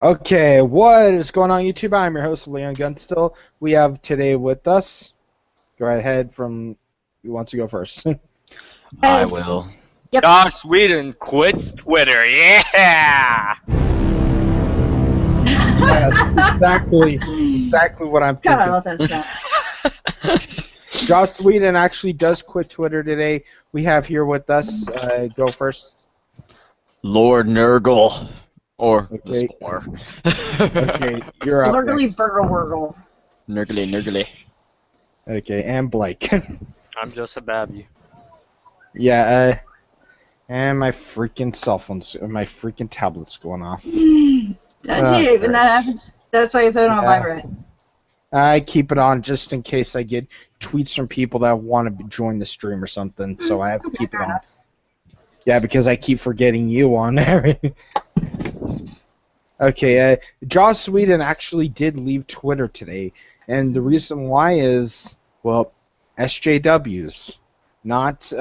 Okay, what is going on YouTube? I'm your host, Leon Gunstill. We have today with us, go right ahead from, who wants to go first? I will. Yep. Josh Whedon quits Twitter. Yeah! Yes, exactly what I'm God, I thinking. love that stuff. Joss Whedon actually does quit Twitter today. We have here with us, go first. Lord Nurgle. Or the Okay. Spore. Okay, you're up Slurgly next. burgle wurgle. Nurgly. Okay, and Blake. I'm Joseph Babby. Yeah, and my freaking cell phone's, my freaking tablet's going off. Don't you? When that happens, that's why you put it on vibrate. I keep it on just in case I get tweets from people that want to join the stream or something, so I have to keep it on. Yeah, because I keep forgetting you on there. Okay, Joss Whedon actually did leave Twitter today, and the reason why is, well, SJWs, not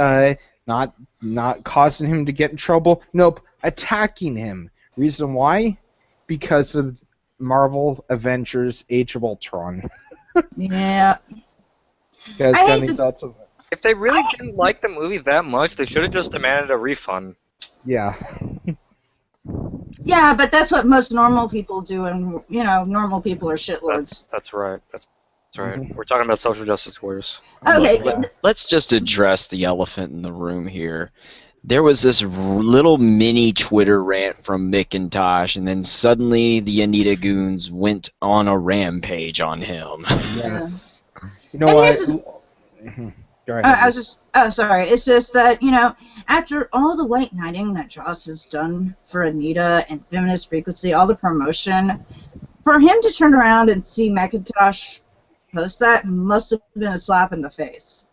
causing him to get in trouble. Nope, attacking him. Reason why? Because of Marvel Avengers: Age of Ultron. Yeah. Guys, got any thoughts on that? If they really didn't like the movie that much, they should have just demanded a refund. Yeah. Yeah, but that's what most normal people do, and normal people are shitlords. That's right. That's right. We're talking about social justice warriors. Okay. Let's just address the elephant in the room here. There was this little mini Twitter rant from McIntosh, and then suddenly the Anita Goons went on a rampage on him. Yes. You know what? Go ahead. I was just, sorry. It's just that, after all the white knighting that Joss has done for Anita and Feminist Frequency, all the promotion, for him to turn around and see McIntosh post that must have been a slap in the face.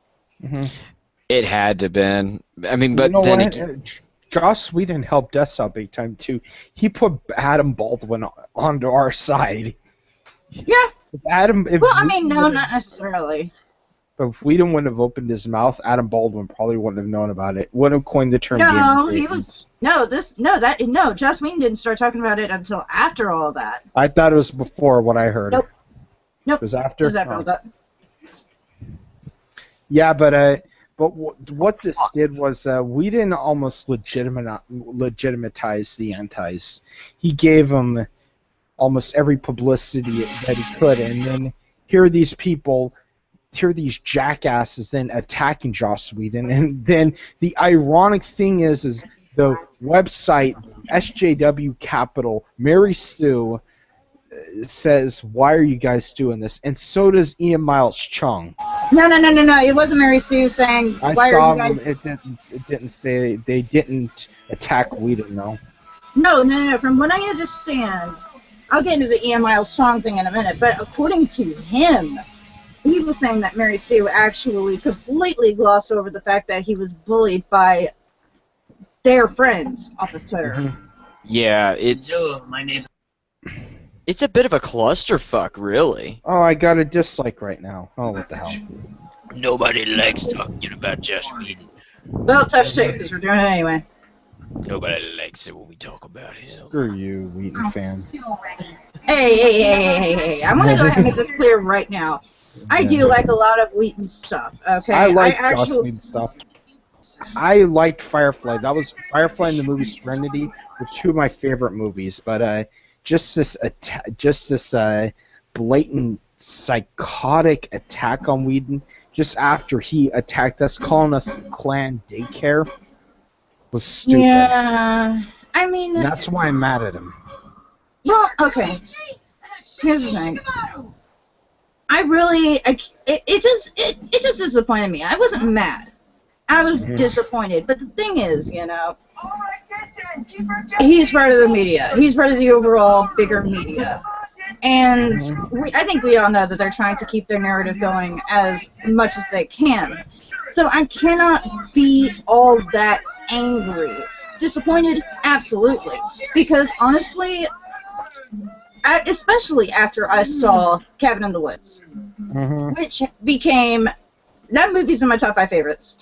It had to been. I mean, but you know then what? again, Joss Whedon helped us out big time too. He put Adam Baldwin onto our side. Yeah. No, not necessarily. But if Whedon wouldn't have opened his mouth, Adam Baldwin probably wouldn't have known about it. Wouldn't have coined the term. No, Joss Whedon didn't start talking about it until after all that. I thought it was before what I heard. Nope. It was after. It was after all that. Yeah, but what this did was Whedon almost legitimatized the antis. He gave them almost every publicity that he could, and then here are these jackasses then attacking Joss Whedon, and then the ironic thing is the website SJW Capital, Mary Sue, says, why are you guys doing this? And so does Ian Miles Chung. No. It wasn't Mary Sue saying, why are you guys... It didn't say, they didn't attack Whedon, though. No. From what I understand, I'll get into the Ian Miles Chung thing in a minute, but according to him, he was saying that Mary Sue actually completely glossed over the fact that he was bullied by their friends off of Twitter. yeah, it's a bit of a clusterfuck, really. Oh, I got a dislike right now. Oh, what the hell. Nobody likes talking about Joss Whedon. Well, tough shit, because we're doing it anyway. Nobody likes it when we talk about him. Screw you, Whedon fan. Hey. I'm going to go ahead and make this clear right now. I do like a lot of Wheaton stuff, okay? I like Joss Whedon stuff. I liked Firefly. Firefly and the movie Serenity were two of my favorite movies, but just this blatant psychotic attack on Whedon just after he attacked us, calling us clan daycare, was stupid. Yeah, I mean... And that's why I'm mad at him. Well, okay. Here's the thing. It just disappointed me. I wasn't mad. I was disappointed. But the thing is, he's part of the media. He's part of the overall bigger media. And I think we all know that they're trying to keep their narrative going as much as they can. So I cannot be all that angry. Disappointed? Absolutely. Because honestly... especially after I saw Cabin in the Woods, which became... That movie's in my top 5 favorites,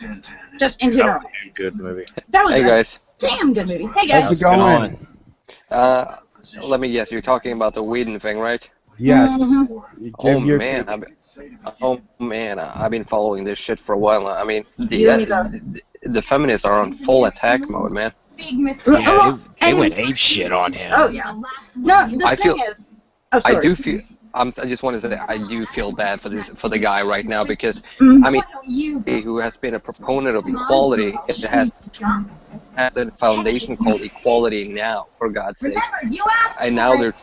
just in general. Good movie. That was Hey guys. Damn good movie. Hey guys. How's it going? let me guess, you're talking about the Whedon thing, right? Yes. Oh Give your man, take. I've been following this shit for a while now. I mean, You and me both. the feminists are on full attack mode, man. Yeah, they And- went ape shit on him. Oh yeah. No, the I thing feel- is. Oh, sorry. I do feel. I just want to say I do feel bad for the guy right now because Mhm. I mean, who has been a proponent of equality, it has a foundation called Equality Now, for God's sakes, and now they're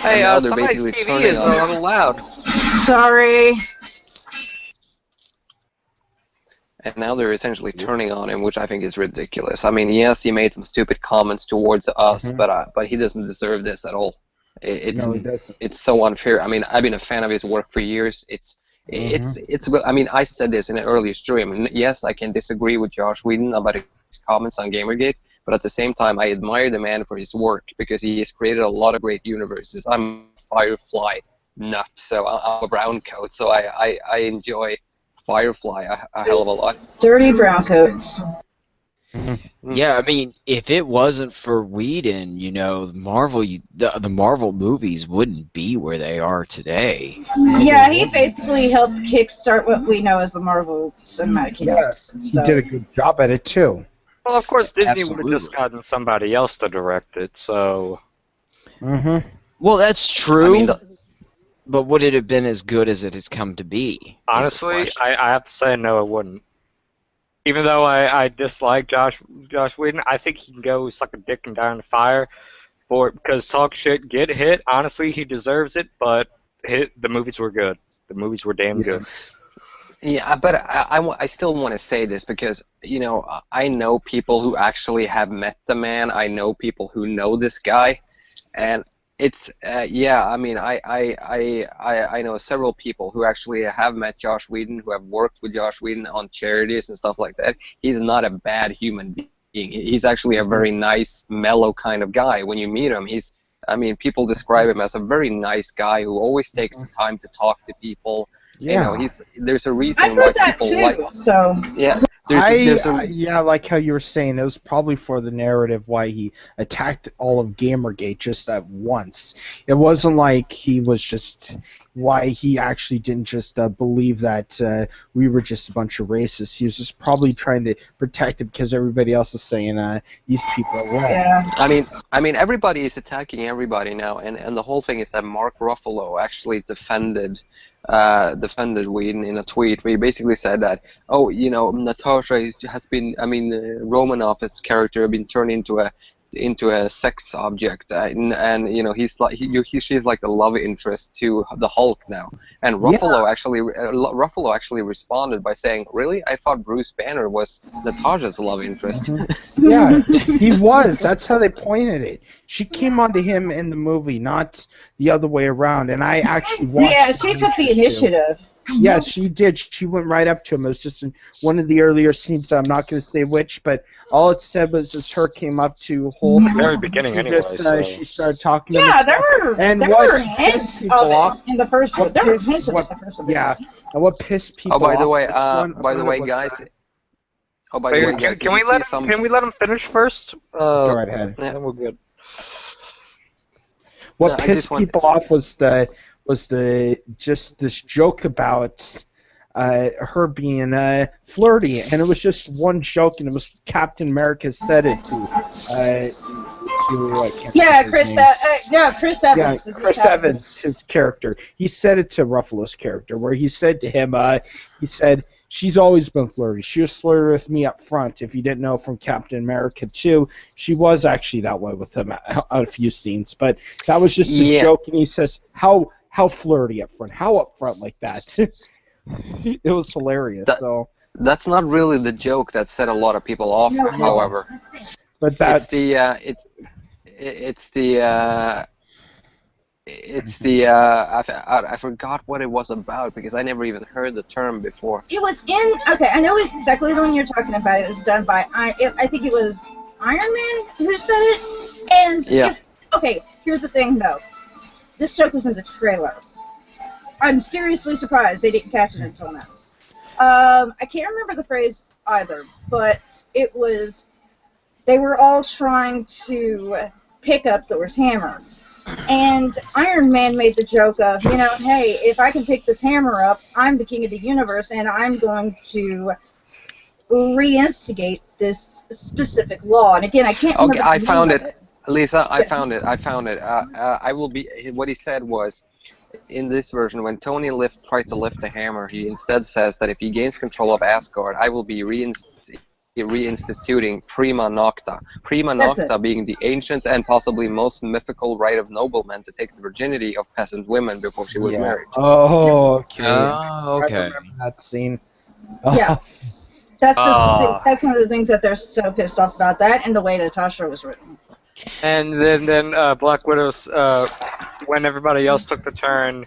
Hey, now they're somebody's basically TV turning is on a him. little loud. Sorry. And now they're essentially turning on him, which I think is ridiculous. I mean, yes, he made some stupid comments towards us, but he doesn't deserve this at all. No, it doesn't. It's so unfair. I mean, I've been a fan of his work for years. It's I mean, I said this in an earlier stream. And yes, I can disagree with Josh Whedon about his comments on Gamergate, but at the same time, I admire the man for his work because he has created a lot of great universes. I'm a Firefly nut, so I'm a brown coat, so I enjoy Firefly a hell of a lot. Dirty brown coats. Yeah, I mean, if it wasn't for Whedon, you know, the Marvel movies wouldn't be where they are today. Yeah, he basically helped kickstart what we know as the Marvel Cinematic Universe. Yes, he did a good job at it too. Well, of course, Disney would Absolutely. have just gotten somebody else to direct it, so... Well, that's true, I mean, but would it have been as good as it has come to be? is the Honestly, question. I have to say no, it wouldn't. Even though I dislike Josh Whedon, I think he can go suck a dick and die in the fire because talk shit, get hit. Honestly, he deserves it, but the movies were good. The movies were damn good. Yeah, but I still want to say this because, you know, I know people who actually have met the man. I know people who know this guy, and it's yeah. I mean, I know several people who actually have met Josh Whedon, who have worked with Josh Whedon on charities and stuff like that. He's not a bad human being. He's actually a very nice, mellow kind of guy. When you meet him, I mean, people describe him as a very nice guy who always takes the time to talk to people. Yeah. You know, there's a reason I've why heard that people too. like. So Yeah, Yeah, like how you were saying, it was probably for the narrative why he attacked all of Gamergate just at once. It wasn't like he was just why he actually didn't just believe that we were just a bunch of racists. He was just probably trying to protect it because everybody else is saying these people are wrong. yeah. I mean, everybody is attacking everybody now, and the whole thing is that Mark Ruffalo actually defended Whedon in a tweet where he basically said that, oh, you know, Natasha has been, I mean, Romanoff's character has been turned into a sex object, and you know, she's like the love interest to the Hulk now. And Ruffalo actually responded by saying, "Really? I thought Bruce Banner was Natasha's love interest." Yeah, he was. That's how they pointed it. She came onto him in the movie, not the other way around. And I actually watched. Yeah, she took the initiative. Yeah, she did. She went right up to him. It was just in one of the earlier scenes. I'm not going to say which, but all it said was just her came up to Hulk. At the very beginning, She anyway. just she started talking to him. Yeah, and there stuff. were And there what were pissed hints people of off- it in the first one. what There were pissed- hints of it what- in the first one. Yeah, and what pissed people Oh, by the off. way, this one, by the way, was, guys. Oh, by the way, guys. Can we let him finish first? Go right ahead. Then we're good. What No, I pissed just want- people off was just this joke about her being flirty, and it was just one joke, and it was Captain America said it to I can't Yeah, remember his Chris name. Evans. Yeah, Chris Evans, his character. He said it to Ruffalo's character, where he said to him, he said, "She's always been flirty. She was flirty with me up front. If you didn't know from Captain America 2, she was actually that way with him at a few scenes. But that was just a joke." And he says, "How flirty up front? How up front like that?" It was hilarious. That's not really the joke that set a lot of people off, however. But that's I forgot what it was about because I never even heard the term before. It was in. Okay, I know exactly the one you're talking about. It was done by I think it was Iron Man who said it. And Yeah. Okay, here's the thing though. This joke was in the trailer. I'm seriously surprised they didn't catch it until now. I can't remember the phrase either, but it was. They were all trying to pick up Thor's hammer. And Iron Man made the joke of, you know, hey, if I can pick this hammer up, I'm the king of the universe, and I'm going to reinstigate this specific law. And again, I can't remember Okay, I the found name of it. Lisa, I Yes. found it. I will be. What he said was, in this version, when Tony tries to lift the hammer, he instead says that if he gains control of Asgard, I will be reinstituting Prima Nocta. Prima That's Nocta being the ancient and possibly most mythical right of noblemen to take the virginity of peasant women before she was Yeah. married. Oh, okay. Oh, I okay. remember that scene. Yeah. That's Ah. that's one of the things that they're so pissed off about, that and the way Natasha was written. And then Black Widow's, when everybody else took the turn,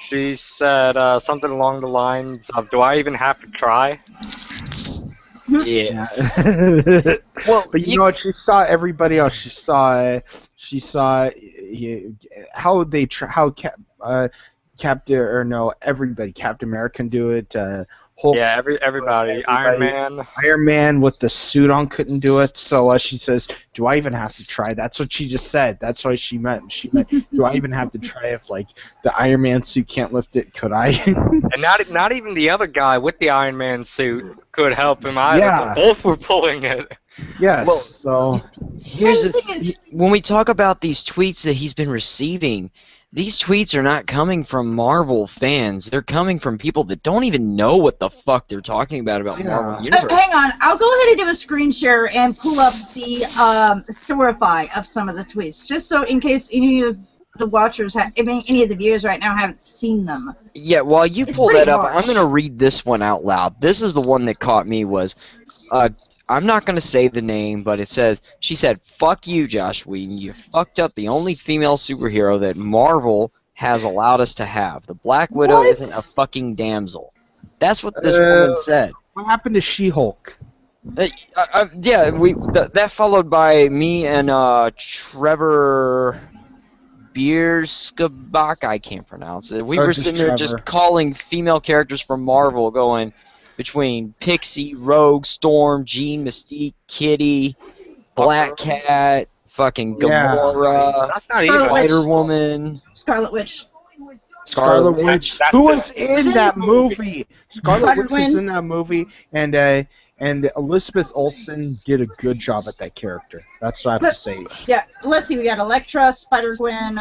she said something along the lines of, "Do I even have to try?" Yeah. Yeah. Well, But you know what? She saw everybody else. She saw how they Captain, or no, everybody. Captain America can do it. Hulk, Yeah, everybody. Iron Man. Iron Man with the suit on couldn't do it. So she says, "Do I even have to try?" That's what she just said. That's what she meant. She meant, "Do I even have to try if like the Iron Man suit can't lift it? Could I?" And not even the other guy with the Iron Man suit could help him either. Yeah. Both were pulling it. Yes. Well, so here's And the the thing is- when we talk about these tweets that he's been receiving, these tweets are not coming from Marvel fans. They're coming from people that don't even know what the fuck they're talking about Yeah. Marvel Universe. Hang on, I'll go ahead and do a screen share and pull up the Storify of some of the tweets, just so in case any of the watchers, any of the viewers right now haven't seen them. Yeah, while you It's pull pretty that up, harsh. I'm going to read this one out loud. This is the one that caught me was, I'm not going to say the name, but it says, she said, "Fuck you, Josh Whedon. You fucked up the only female superhero that Marvel has allowed us to have. The Black Widow What? isn't a fucking damsel." That's what this woman said. what happened to She-Hulk? Yeah, that followed by me and Trevor Bierskabach, I can't pronounce it. We Or were just sitting there Trevor. just calling female characters from Marvel, going between Pixie, Rogue, Storm, Jean, Mystique, Kitty, Black Cat, fucking Yeah. Gamora, That's not Scarlet even. Witch. Spider Woman, Scarlet Witch. Scarlet Witch. That's Who it. was in that movie? Scarlet Spider Witch was Gwen. in that movie, and Elizabeth Olsen did a good job at that character. That's what I have to say. Yeah, let's see, we got Elektra, Spider-Gwen,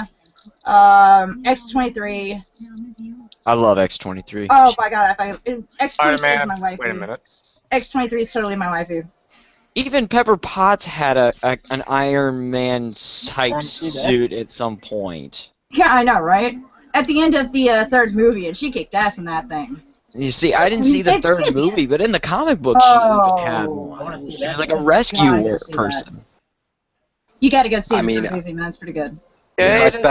X-23. I love X-23. Oh my god, X-23 is Spider-Man. my waifu. Wait a minute. X-23 is totally my waifu. Even Pepper Potts had an Iron Man type suit at some point. Yeah, I know, right? At the end of the third movie, and she kicked ass in that thing. You see, I didn't You see the said third kid. movie, but in the comic book, she even had Oh. one. She was like a rescue Gotta see that. person. You gotta go see I the mean, third movie, man. It's pretty good. Yeah, But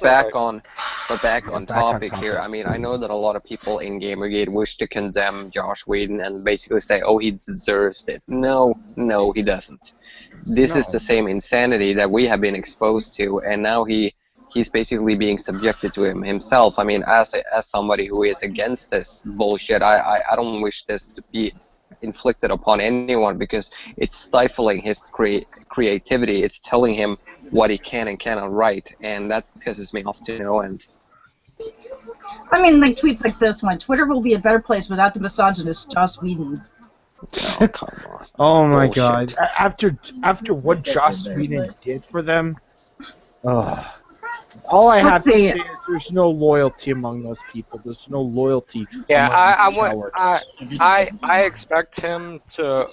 back alright. on topic here. I mean, I know that a lot of people in Gamergate wish to condemn Josh Whedon and basically say, "Oh, he deserves it." No, he doesn't. This is No. the same insanity that we have been exposed to, and now he's basically being subjected to himself. I mean, as somebody who is against this bullshit, I don't wish this to be inflicted upon anyone, because it's stifling his creativity. It's telling him what he can and cannot write, and that pisses me off to no end. I mean, like tweets like this one. Twitter will be a better place without the misogynist Joss Whedon. Oh, come on. Oh my Bullshit. God! After what Joss Whedon did for them, all I have Let's to see. say is there's no loyalty among those people. There's no loyalty. Yeah, among these cowards. I expect him to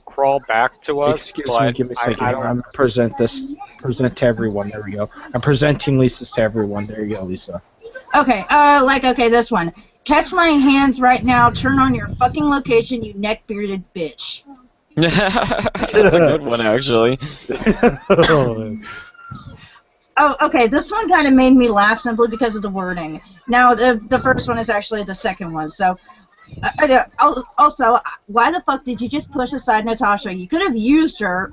crawl back to us. Excuse but me, give me a second. I I'm don't. gonna present to everyone. There we go. I'm presenting Lisa's to everyone. There you go, Lisa. Okay, okay, this one. Catch my hands right now. Turn on your fucking location, you neck-bearded bitch. That's a good one, actually. Oh, okay, this one kind of made me laugh simply because of the wording. Now, the first one is actually the second one, so... also, why the fuck did you just push aside Natasha? You could have used her...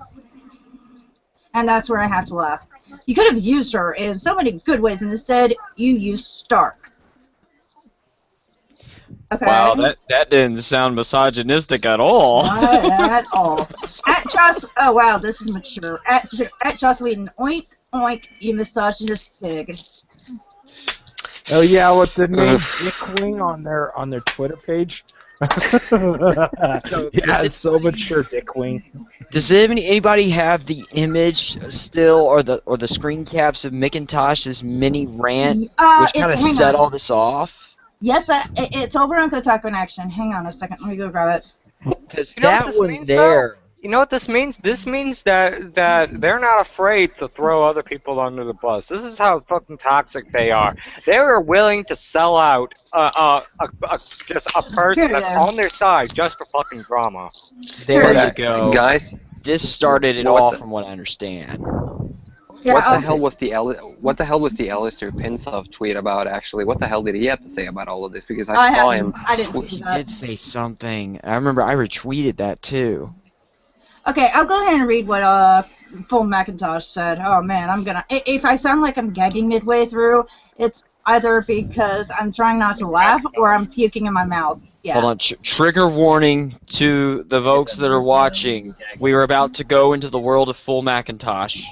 And that's where I have to laugh. You could have used her in so many good ways, and instead, you used Stark. Okay? Wow, that didn't sound misogynistic at all. Not at all. At Joss... Oh, wow, this is mature. At Joss Whedon, oink, Oink, you misogynist pig. Oh yeah, with the name Dickwing on their Twitter page. Yeah, it's so mature, Dickwing. Does anybody have the image still, or the screen caps of McIntosh's mini rant, which kind of set all this off? Yes, it's over on Kotaku in Action. Hang on a second, let me go grab it. Because You know what that this one means, there. You know what this means? This means that they're not afraid to throw other people under the bus. This is how fucking toxic they are. They are willing to sell out just a person that's on their side just for fucking drama. There Sure. you go. Guys, This started it What all, the- from what I understand. Yeah, what the hell was the Alistair Pinsov tweet about? Actually, what the hell did he have to say about all of this? Because I saw him. I didn't see He that. did say something. I remember I retweeted that too. Okay, I'll go ahead and read what Full Macintosh said. Oh man, if I sound like I'm gagging midway through, it's either because I'm trying not to laugh or I'm puking in my mouth. Yeah. Hold on. Trigger warning to the folks that are watching. We are about to go into the world of Full Macintosh.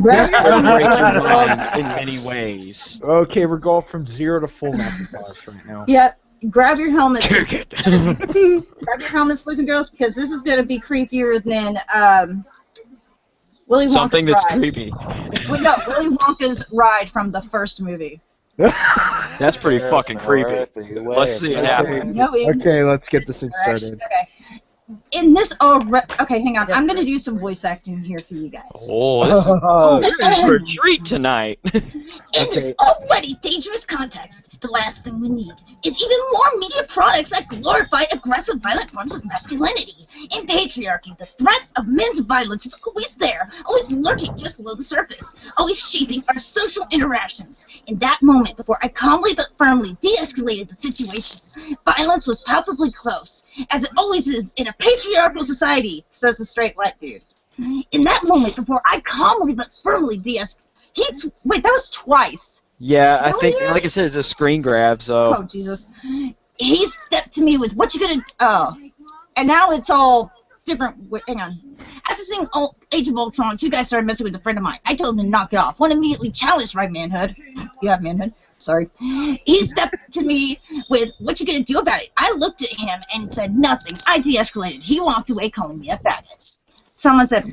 Grab your Breaking helmet. minds in many ways. Okay, we're going from 0 to full Macintosh right now. Yep. Grab your helmets. Kick it. Grab your helmets, boys and girls, because this is going to be creepier than Willy Wonka's Something that's ride. creepy. No, Willy Wonka's ride from the first movie. That's pretty fucking creepy. Let's see it happen. No, Okay, let's get this thing started. Okay. In this okay, hang on. I'm gonna do some voice acting here for you guys. Oh, this is we're in for a treat tonight. In this already dangerous context, the last thing we need is even more media products that glorify aggressive, violent forms of masculinity. In patriarchy, the threat of men's violence is always there, always lurking just below the surface, always shaping our social interactions. In that moment, before I calmly but firmly de-escalated the situation, violence was palpably close, as it always is in a patriarchal society, says the straight white dude. In that moment, before I calmly but firmly de-escalated, wait, that was twice. Yeah, I Really? think, like I said, it's a screen grab, so. Oh, Jesus. He stepped to me with, what you gonna, and now it's all different, hang on. After seeing Age of Ultron, two guys started messing with a friend of mine. I told him to knock it off. One immediately challenged my manhood. You have manhood? Sorry. He stepped to me with, what you gonna do about it? I looked at him and said nothing. I de-escalated. He walked away calling me a faggot. Someone said,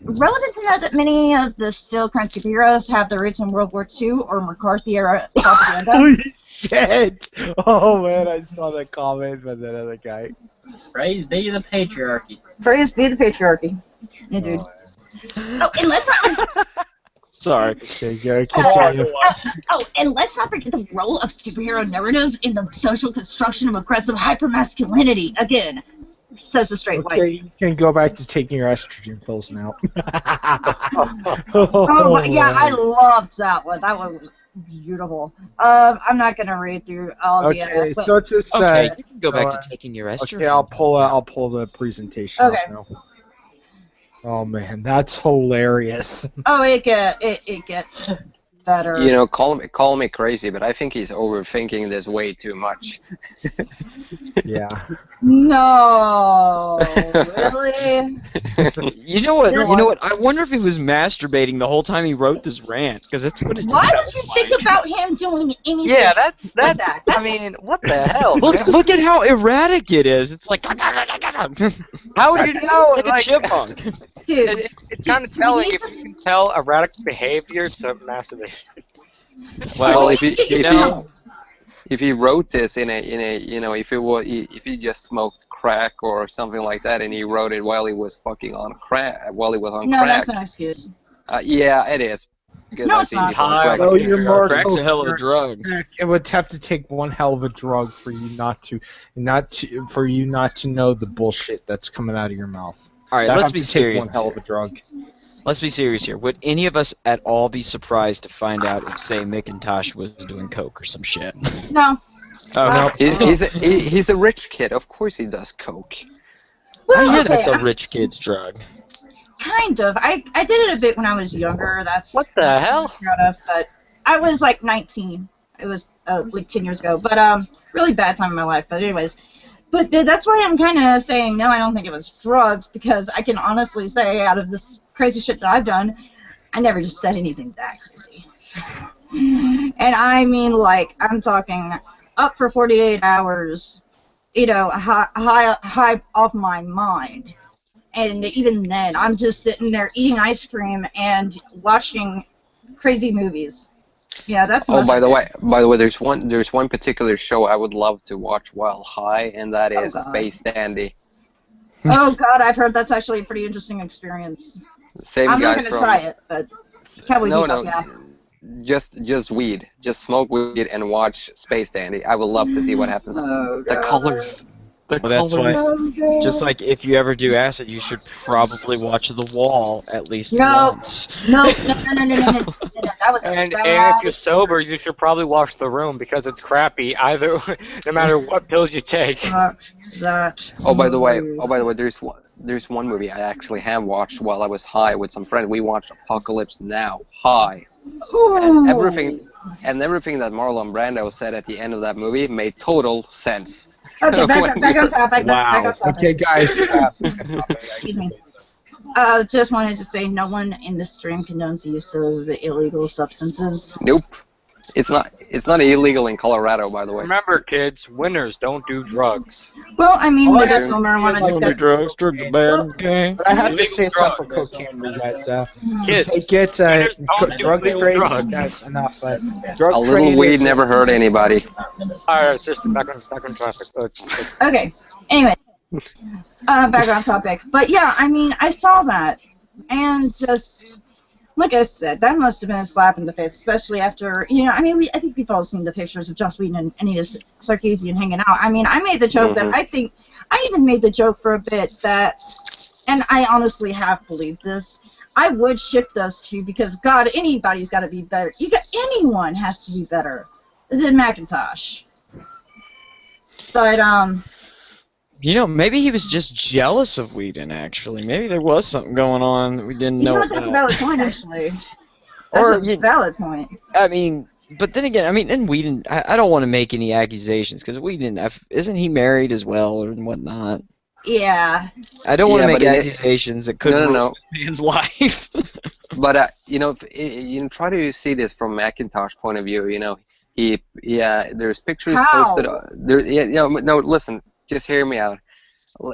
relevant to know that many of the still current superheroes have their roots in World War II or McCarthy-era propaganda. Holy shit! Oh man, I saw that comment by that other guy. Praise be the patriarchy. Praise be the patriarchy. Yeah, dude. Oh, and let's not... Sorry. Okay, go continue. And let's not forget the role of superhero narratives in the social construction of aggressive hypermasculinity. Again, says the straight white. Okay, you can go back to taking your estrogen pills now. Oh, yeah, I loved that one. That one was beautiful. I'm not gonna read through all the. Okay, so just Okay, you can go back to taking your estrogen. Okay, I'll pull the presentation Okay. up now. Oh man, that's hilarious. Oh, it gets better. You know, call me crazy, but I think he's overthinking this way too much. Yeah. No, really? You know what? You know what? I wonder if he was masturbating the whole time he wrote this rant, because that's what it. Why would you think about him doing anything? Yeah, that's. like that? I mean, what the hell? Look at how erratic it is. It's like. How would you know? It's like a chipmunk. Dude, It's kind of telling if you can tell erratic behavior to masturbation. Well, dude, if he wrote this in a you know, if he just smoked crack or something like that, and he wrote it while he was fucking on crack, while he was on no, crack. that's no excuse. Yeah, it is. Because No, I it's think not. he's on crack. Oh, you're more Crack's a hell of a drug. It would have to take one hell of a drug for you not to know the bullshit that's coming out of your mouth. All right, That'd let's have be to take serious. One hell of a drug. Let's be serious here. Would any of us at all be surprised to find out if, say, McIntosh was doing coke or some shit? No. Oh, He's a rich kid. Of course he does coke. Well, yeah, okay, that's a rich kid's drug. kind of. I did it a bit when I was younger. That's What the hell? proud of, but I was like 19. It was like 10 years ago, but really bad time in my life. But anyways, but that's why I'm kind of saying no. I don't think it was drugs, because I can honestly say out of this crazy shit that I've done, I never just said anything that crazy. And I mean, like, I'm talking up for 48 hours, you know, high off my mind. And even then, I'm just sitting there eating ice cream and watching crazy movies. Yeah, that's. Oh, by the way, there's one particular show I would love to watch while high, and that is Space Dandy. Oh God, I've heard that's actually a pretty interesting experience. Same I'm guys not gonna from. try it, but Cowboy No, Bebop, no, yeah. just weed, just smoke weed and watch Space Dandy. I would love to see what happens. Oh, The God. colors. The Well, that's why, colors. just like if you ever do acid, you should probably watch The Wall at least No. once. No, that was And bad. if you're sober, you should probably watch The Room because it's crappy either, no matter what pills you take. That. Oh, by the way, there's one movie I actually have watched while I was high with some friends. We watched Apocalypse Now, high. And everything that Marlon Brando said at the end of that movie made total sense. Okay, back on topic. Back on topic. Okay, guys. Excuse me. Just wanted to say no one in this stream condones the use of illegal substances. Nope. It's not illegal in Colorado, by the way. Remember, kids, winners don't do drugs. Well, I mean, Oh, medicinal marijuana just got. drugs, drugs are bad, okay? But I have to Illegal say something for drugs. cocaine, you guys. Kids, Take it, winners don't do drug illegal trade, drugs. that's enough. But drug A little trade weed is- never hurt anybody. Alright, seriously, back on traffic. Let's- Okay. Anyway, back on topic. But yeah, I mean, I saw that, and just like I said, that must have been a slap in the face, especially after, you know, I mean, I think we've all seen the pictures of Joss Whedon and Anita Sarkeesian hanging out. I mean, I made the joke that I even made the joke for a bit that, and I honestly have believed this, I would ship those two because, God, anybody's got to be better. Anyone has to be better than Macintosh. But, You know, maybe he was just jealous of Whedon, actually. Maybe there was something going on that we didn't you know know what, that's a about. valid point, actually. That's Or, a valid point. I mean, but then again, I mean, and Whedon, I don't want to make any accusations, because Whedon, isn't he married as well, or whatnot? Yeah. I don't want to make but accusations that could ruin this man's life. But you know, try to see this from Macintosh point of view. You know, there's pictures posted. No, listen, just hear me out.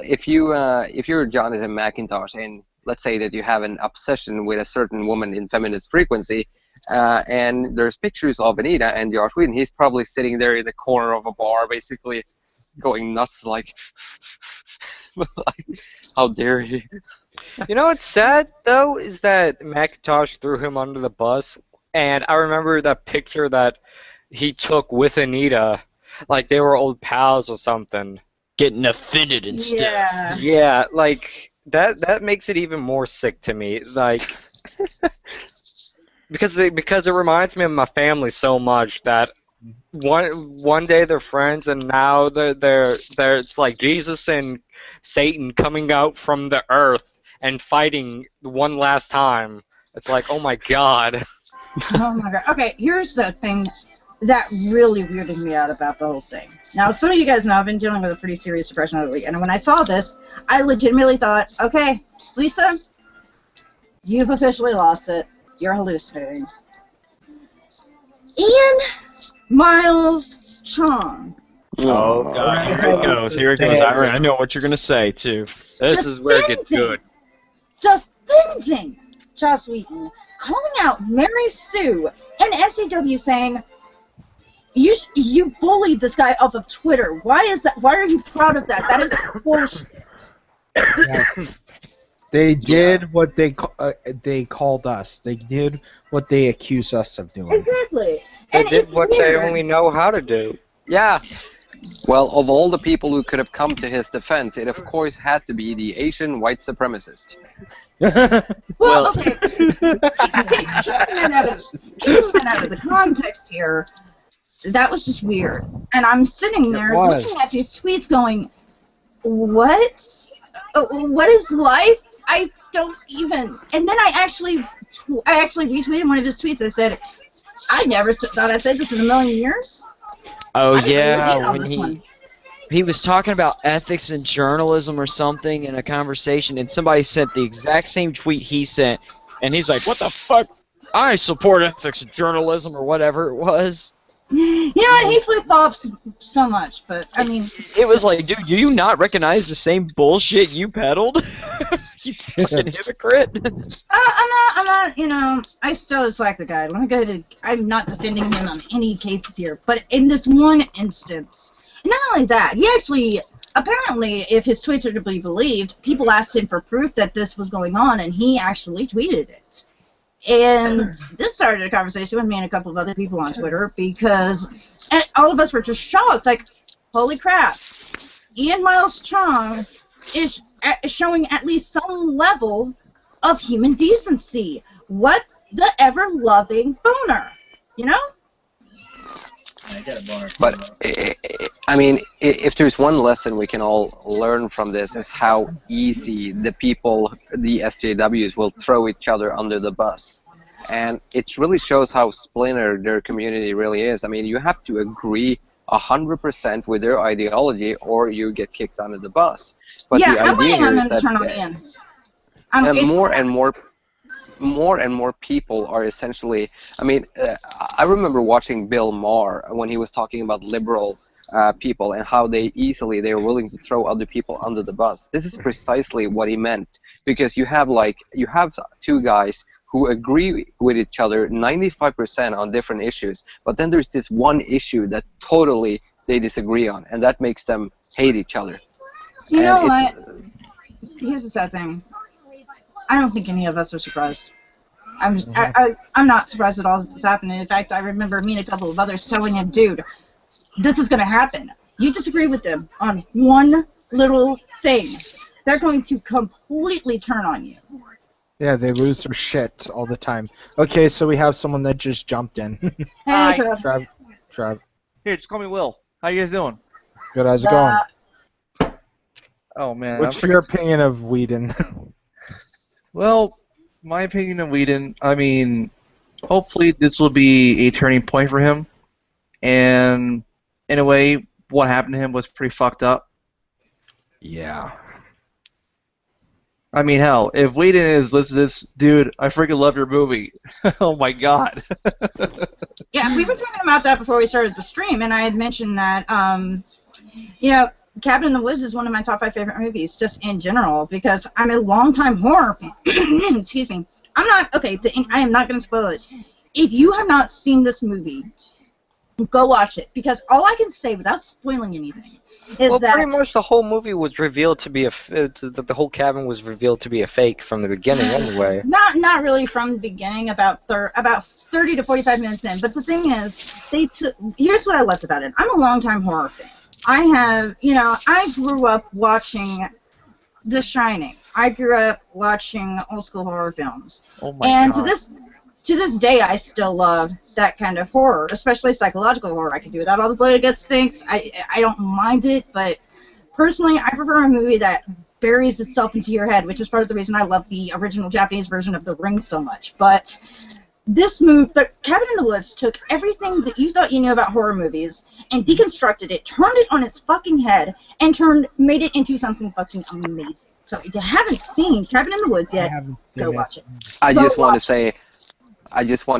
If you're Jonathan Macintosh, and let's say that you have an obsession with a certain woman in feminist frequency, and there's pictures of Anita and Josh Whedon, he's probably sitting there in the corner of a bar, basically going nuts, like, how dare he? You know what's sad, though, is that Macintosh threw him under the bus, and I remember that picture that he took with Anita, like they were old pals or something. Getting offended and stuff. Yeah. Yeah, like, that makes it even more sick to me, like, because it reminds me of my family so much that one day they're friends and now they're it's like Jesus and Satan coming out from the earth and fighting one last time. It's like, oh my God. Oh my God. Okay, here's the thing that really weirded me out about the whole thing. Now, some of you guys know I've been dealing with a pretty serious depression lately, and when I saw this, I legitimately thought, okay, Lisa, you've officially lost it. You're hallucinating. Oh, Miles Chong. Oh, God, here it goes. Here it goes. I know what you're going to say, too. This is where it gets good. Defending Joss Whedon, calling out Mary Sue, and SJW saying, you bullied this guy off of Twitter. Why is that? Why are you proud of that? That is bullshit. Yes. They did what they called us. They did what they accused us of doing. Exactly. They And did it's what they weird. only know how to do. Yeah. Well, of all the people who could have come to his defense, it of course had to be the Asian white supremacist. Well, okay. Keeping that out of the context here, that was just weird. And I'm sitting there looking at these tweets going, what? What is life? I don't even. And then I actually retweeted one of his tweets. I said, I never thought I'd say this in a million years. Oh, I didn't really yeah, hate on when this one. he was talking about ethics in journalism or something in a conversation, and somebody sent the exact same tweet he sent, And he's like, what the fuck? I support ethics journalism or whatever it was. Yeah, he flip-flops so much, but, I mean... It was like, dude, do you not recognize the same bullshit you peddled? You fucking hypocrite. I'm not, you know, I still dislike the guy. Let me go ahead. I'm not defending him on any cases here, but in this one instance, and not only that, he actually, apparently, if his tweets are to be believed, people asked him for proof that this was going on, and he actually tweeted it. And this started a conversation with me and a couple of other people on Twitter because all of us were just shocked. Like, holy crap, Ian Miles Chong is showing at least some level of human decency. What the ever-loving boner, you know? I got a boner. But I mean, if there's one lesson we can all learn from this, is how easy the people, the SJWs, will throw each other under the bus. And it really shows how splintered their community really is. I mean, you have to agree 100% with their ideology, or you get kicked under the bus. But Yeah, the I'm idea waiting on here is them to that turn on Ian. more and more people are essentially, I mean, I remember watching Bill Maher when he was talking about liberal people and how they were willing to throw other people under the bus. This is precisely what he meant, because you have two guys who agree with each other 95% on different issues, but then there's this one issue that totally they disagree on, and that makes them hate each other. You know what? Here's the sad thing. I don't think any of us are surprised. I'm not surprised at all that this happened. In fact, I remember me and a couple of others telling him, dude, this is going to happen. You disagree with them on one little thing, they're going to completely turn on you. Yeah, they lose their shit all the time. Okay, so we have someone that just jumped in. Hey, Trav. Here, just call me Will. How you guys doing? Good, how's it going? Oh man. What's your opinion of Whedon? Well, my opinion of Whedon, I mean, hopefully this will be a turning point for him. And in a way, what happened to him was pretty fucked up. Yeah. I mean, hell, if Whedon is, listen to this, dude, I freaking love your movie. Oh my god. Yeah, we were talking about that before we started the stream, and I had mentioned that, you know, Cabin in the Woods is one of my top 5 favorite movies, just in general, because I'm a longtime horror fan. Excuse me. I am not going to spoil it. If you have not seen this movie, go watch it, because all I can say without spoiling anything is that pretty much the whole movie was revealed to be the whole cabin was revealed to be a fake from the beginning anyway. Not really from the beginning, about 30 to 45 minutes in. But the thing is, here's what I loved about it. I'm a longtime horror fan. I grew up watching The Shining. I grew up watching old school horror films. Oh my god. To this day, I still love that kind of horror, especially psychological horror. I can do without all the blood guts things. I don't mind it, but personally, I prefer a movie that buries itself into your head, which is part of the reason I love the original Japanese version of The Ring so much. But this movie, Cabin in the Woods, took everything that you thought you knew about horror movies and deconstructed it, turned it on its fucking head, and made it into something fucking amazing. So if you haven't seen Cabin in the Woods yet, go watch it. I just want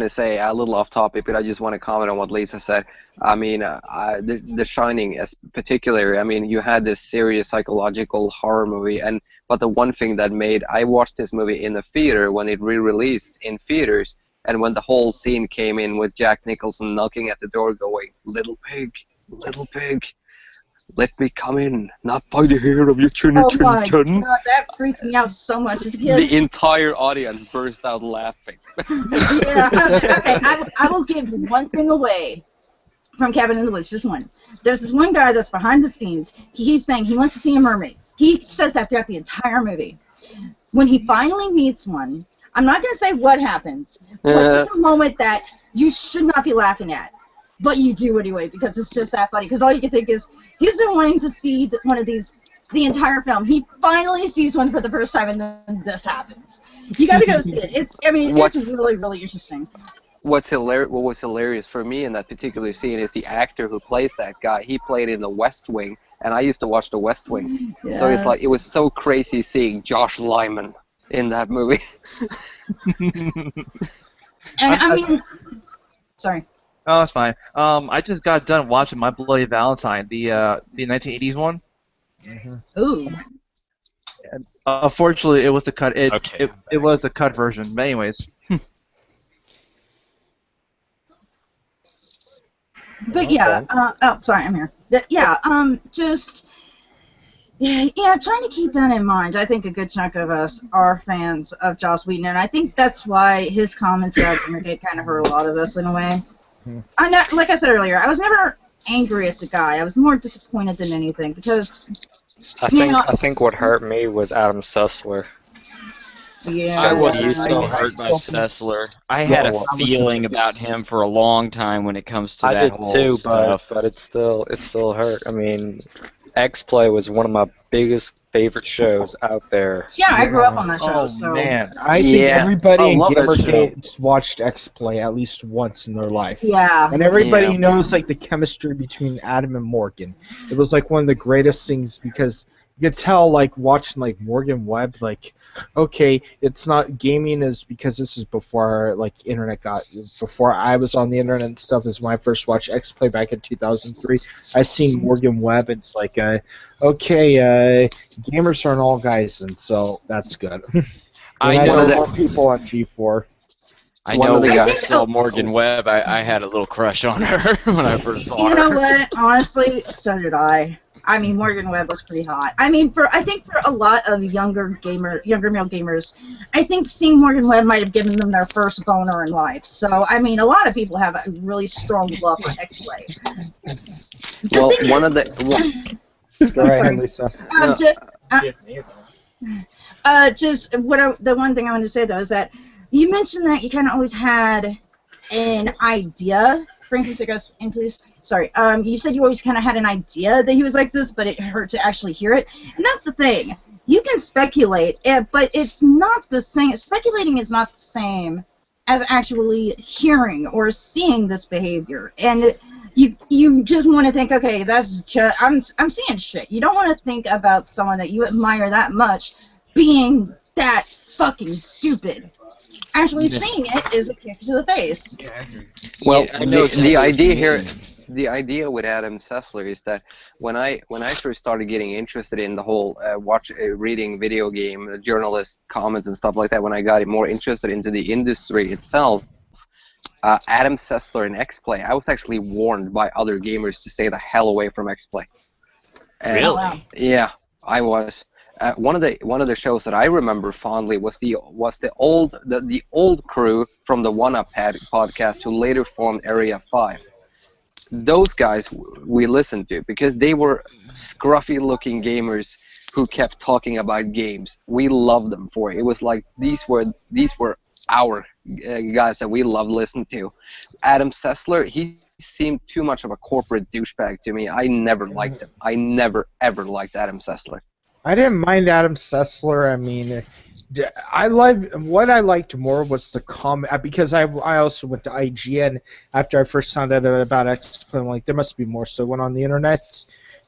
to say a little off topic, but I just want to comment on what Lisa said. I mean, The Shining, particularly. I mean, you had this serious psychological horror movie, but the one thing that I watched this movie in the theater when it re-released in theaters, and when the whole scene came in with Jack Nicholson knocking at the door, going, "Little pig, let me come in, not by the hair of your chinny Oh chin my chin." god, that freaked me out so much as a kid. The entire audience burst out laughing. Yeah, okay, I will give one thing away from Cabin in the Woods, just one. There's this one guy that's behind the scenes. He keeps saying he wants to see a mermaid. He says that throughout the entire movie. When he finally meets one, I'm not going to say what happens, but it's a moment that you should not be laughing at. But you do anyway, because it's just that funny. Because all you can think is, he's been wanting to see one of these the entire film. He finally sees one for the first time, and then this happens. You got to go see it. It's really, really interesting. What was hilarious for me in that particular scene is the actor who plays that guy. He played in The West Wing, and I used to watch The West Wing. Yes. So it's like, it was so crazy seeing Josh Lyman. in that movie. And I mean, sorry. Oh, that's fine. I just got done watching My Bloody Valentine, the 1980s one. Ooh. Unfortunately, it was the cut. Okay. It was the cut version. But anyways, But yeah, oh, sorry, I'm here. But yeah, just, yeah, trying to keep that in mind. I think a good chunk of us are fans of Joss Whedon, and I think that's why his comments about Gamergate kind of hurt a lot of us in a way. I know, like I said earlier, I was never angry at the guy. I was more disappointed than anything because, I think what hurt me was Adam Sussler. yeah, I wasn't Yeah. so hurt by Sessler. I had a feeling about him for a long time when it comes to I that did whole too, stuff. but it still hurt. I mean, X-Play was one of my biggest favorite shows out there. yeah, I grew up on that show, oh so man, I think Yeah. everybody I in love that Gamergate watched X-Play at least once in their life. yeah. And everybody Yeah. knows like the chemistry between Adam and Morgan. It was like one of the greatest things because you could tell like watching like Morgan Webb, like, okay, it's not gaming is because this is before like internet before I was on the internet and stuff. Is when I first watched X-Play back in 2003. I seen Morgan Webb and it's like, okay, gamers aren't all guys, and so that's good. I And know know that- more people on G4. I One know of the when I guys- saw Morgan Webb, I had a little crush on her when I first saw her. You know what? Honestly, so did I. I mean, Morgan Webb was pretty hot. I mean, I think for a lot of younger male gamers, I think seeing Morgan Webb might have given them their first boner in life. So, I mean, a lot of people have a really strong love for X-Play. Well, one of the Go right ahead, Lisa. Just the one thing I wanted to say though is that you mentioned that you kind of always had an idea. Franklin, take us in, please. Sorry. You said you always kind of had an idea that he was like this, but it hurt to actually hear it. And that's the thing. You can speculate, but it's not the same. Speculating is not the same as actually hearing or seeing this behavior. And you just want to think, okay, that's just I'm seeing shit. You don't want to think about someone that you admire that much being that fucking stupid. Actually seeing it is a kick to the face. Well, Yeah, I know exactly the what idea you here, mean. the idea with Adam Sessler is that when I first started getting interested in the whole reading video game journalist comments and stuff like that, when I got more interested into the industry itself, Adam Sessler and X-Play, I was actually warned by other gamers to stay the hell away from X-Play. And, Oh, wow. Yeah, I was. One of the shows that I remember fondly was the old crew from the One Up podcast who later formed Area 5. Those guys we listened to because they were scruffy-looking gamers who kept talking about games. We loved them for it. It was like these were our guys that we loved listening to. Adam Sessler, he seemed too much of a corporate douchebag to me. I never liked him. I never ever liked Adam Sessler. I didn't mind Adam Sessler. I mean, what I liked more was the comment because I also went to IGN after I first found out about X-Play. I'm like, there must be more. So I went on the internet,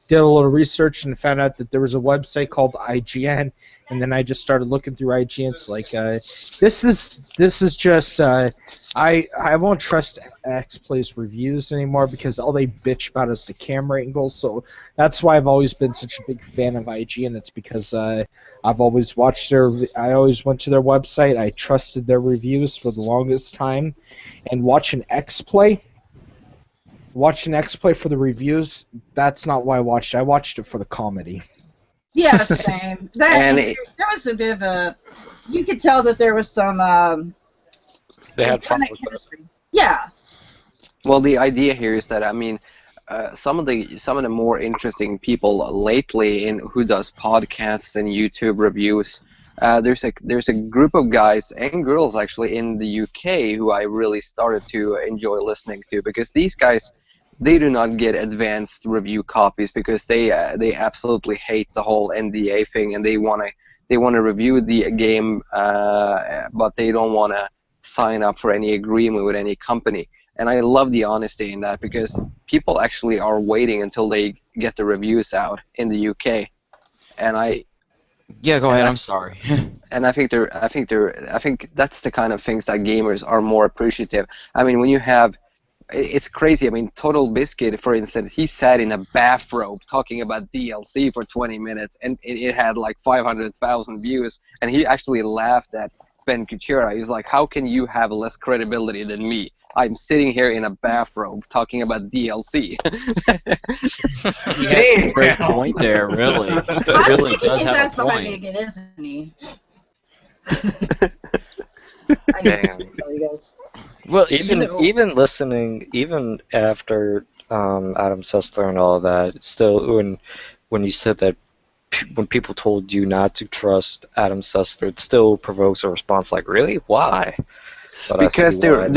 did a little research, and found out that there was a website called IGN. And then I just started looking through IGN. It's like, this is just I won't trust X-Play's reviews anymore because all they bitch about is the camera angles. So that's why I've always been such a big fan of IGN. It's because I've always watched I always went to their website. I trusted their reviews for the longest time, and watching X-Play for the reviews, that's not why I watched it. I watched it for the comedy. Yeah, same. There was a bit of a. You could tell that there was some. They had fun kind of with it. chemistry. Yeah. Well, the idea here is that some of the more interesting people lately in who does podcasts and YouTube reviews. There's a group of guys and girls actually in the UK who I really started to enjoy listening to because these guys, they do not get advanced review copies because they absolutely hate the whole NDA thing and they want to review the game, but they don't want to sign up for any agreement with any company. And I love the honesty in that because people actually are waiting until they get the reviews out in the UK. And Yeah, go ahead. I'm sorry. and I think that's the kind of things that gamers are more appreciative. I mean, when you have, it's crazy. I mean, Total Biscuit, for instance, he sat in a bathrobe talking about DLC for 20 minutes, and it had like 500,000 views, and he actually laughed at Ben Kuchera. He was like, "How can you have less credibility than me? I'm sitting here in a bathrobe talking about DLC." He has a great point there, really. He really does his have ass a behind me point. again, isn't he? Damn. You guys. Well, You know- even listening, even after Adam Sessler and all that, still when you said that when people told you not to trust Adam Sessler, it still provokes a response like, really? Why? But Because now.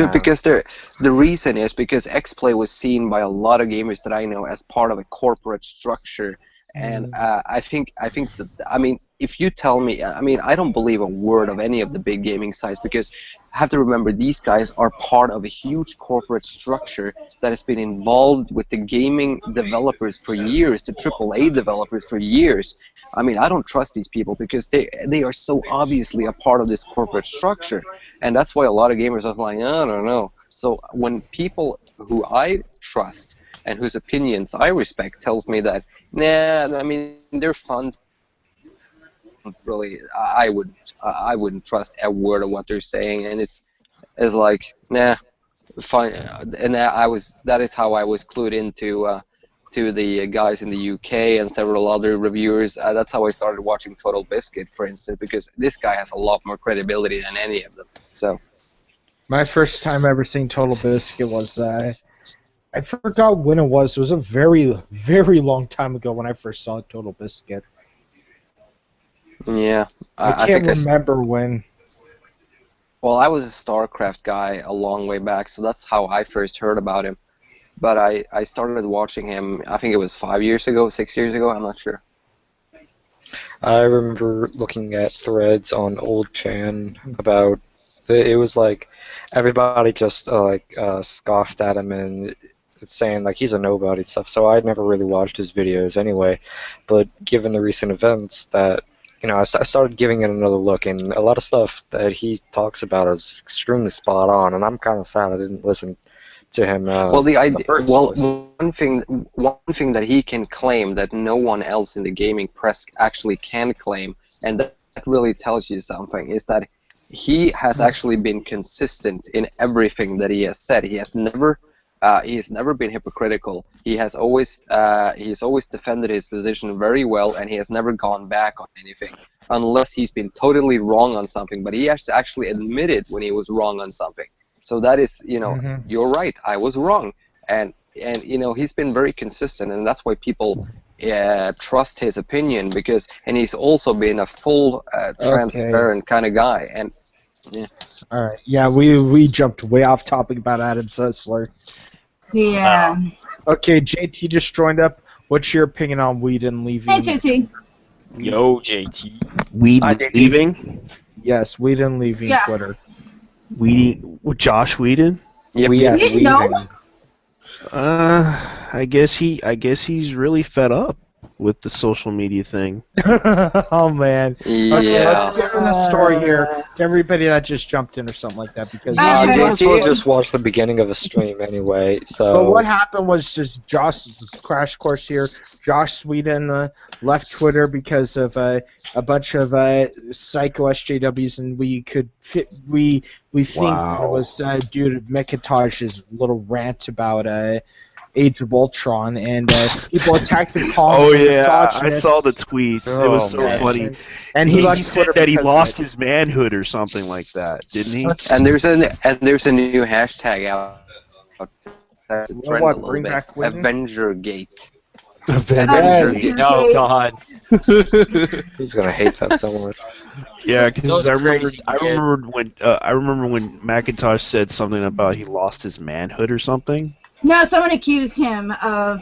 the reason is because XPlay was seen by a lot of gamers that I know as part of a corporate structure, and I think that, I mean, if you tell me, I mean, I don't believe a word of any of the big gaming sites, because I have to remember these guys are part of a huge corporate structure that has been involved with the gaming developers for years, the AAA developers for years. I mean, I don't trust these people because they are so obviously a part of this corporate structure. And that's why a lot of gamers are like, I don't know. So when people who I trust and whose opinions I respect tells me that, nah, I mean, they're fun. Really, I wouldn't trust a word of what they're saying, and it's like, nah, fine. And that is how I was clued into to the guys in the UK and several other reviewers. That's how I started watching Total Biscuit, for instance, because this guy has a lot more credibility than any of them. So. My first time ever seeing Total Biscuit was I forgot when it was. It was a very, very long time ago when I first saw Total Biscuit. Yeah, I can't remember when. Well, I was a StarCraft guy a long way back, so that's how I first heard about him. But I started watching him, I think it was 5 years ago, 6 years ago, I'm not sure. I remember looking at threads on old Chan about it was like everybody just scoffed at him and saying like he's a nobody and stuff. So I never really watched his videos anyway. But given the recent events, that I started giving it another look, and a lot of stuff that he talks about is extremely spot on. And I'm kind of sad I didn't listen to him. Well, in the first place. one thing that he can claim that no one else in the gaming press actually can claim, and that really tells you something, is that he has actually been consistent in everything that he has said. He has never been hypocritical. He's always defended his position very well, and he has never gone back on anything, unless he's been totally wrong on something. But he has actually admitted when he was wrong on something. So that is, you're right, I was wrong, and he's been very consistent, and that's why people trust his opinion, and he's also been a full transparent kind of guy, and yeah. All right, yeah, we jumped way off topic about Adam Sessler. Yeah. Okay, JT just joined up. What's your opinion on Whedon leaving? Hey, JT. Yo, JT. Whedon leaving? Yes, Whedon leaving Yeah. Twitter. Josh Whedon? Yep. You didn't know? I guess he's really fed up with the social media thing. Oh man. Yeah. Okay, let's give him the story here to everybody that just jumped in or something like that, because Okay. You might as well just watch the beginning of a stream anyway. So. But what happened was just Josh's crash course here. Josh Whedon left Twitter because of a bunch of psycho SJWs, and we think that it was due to McIntosh's little rant about Age of Ultron, and people attacked him. Oh yeah, I saw the tweets. It was so funny. And he said that he lost his manhood or something like that, didn't he? And there's a new hashtag out to trend a little bit. AvengerGate. Avengers. Oh God. He's gonna hate that so much. Yeah, because Those I crazy remember when McIntosh said something about he lost his manhood or something. No, someone accused him of,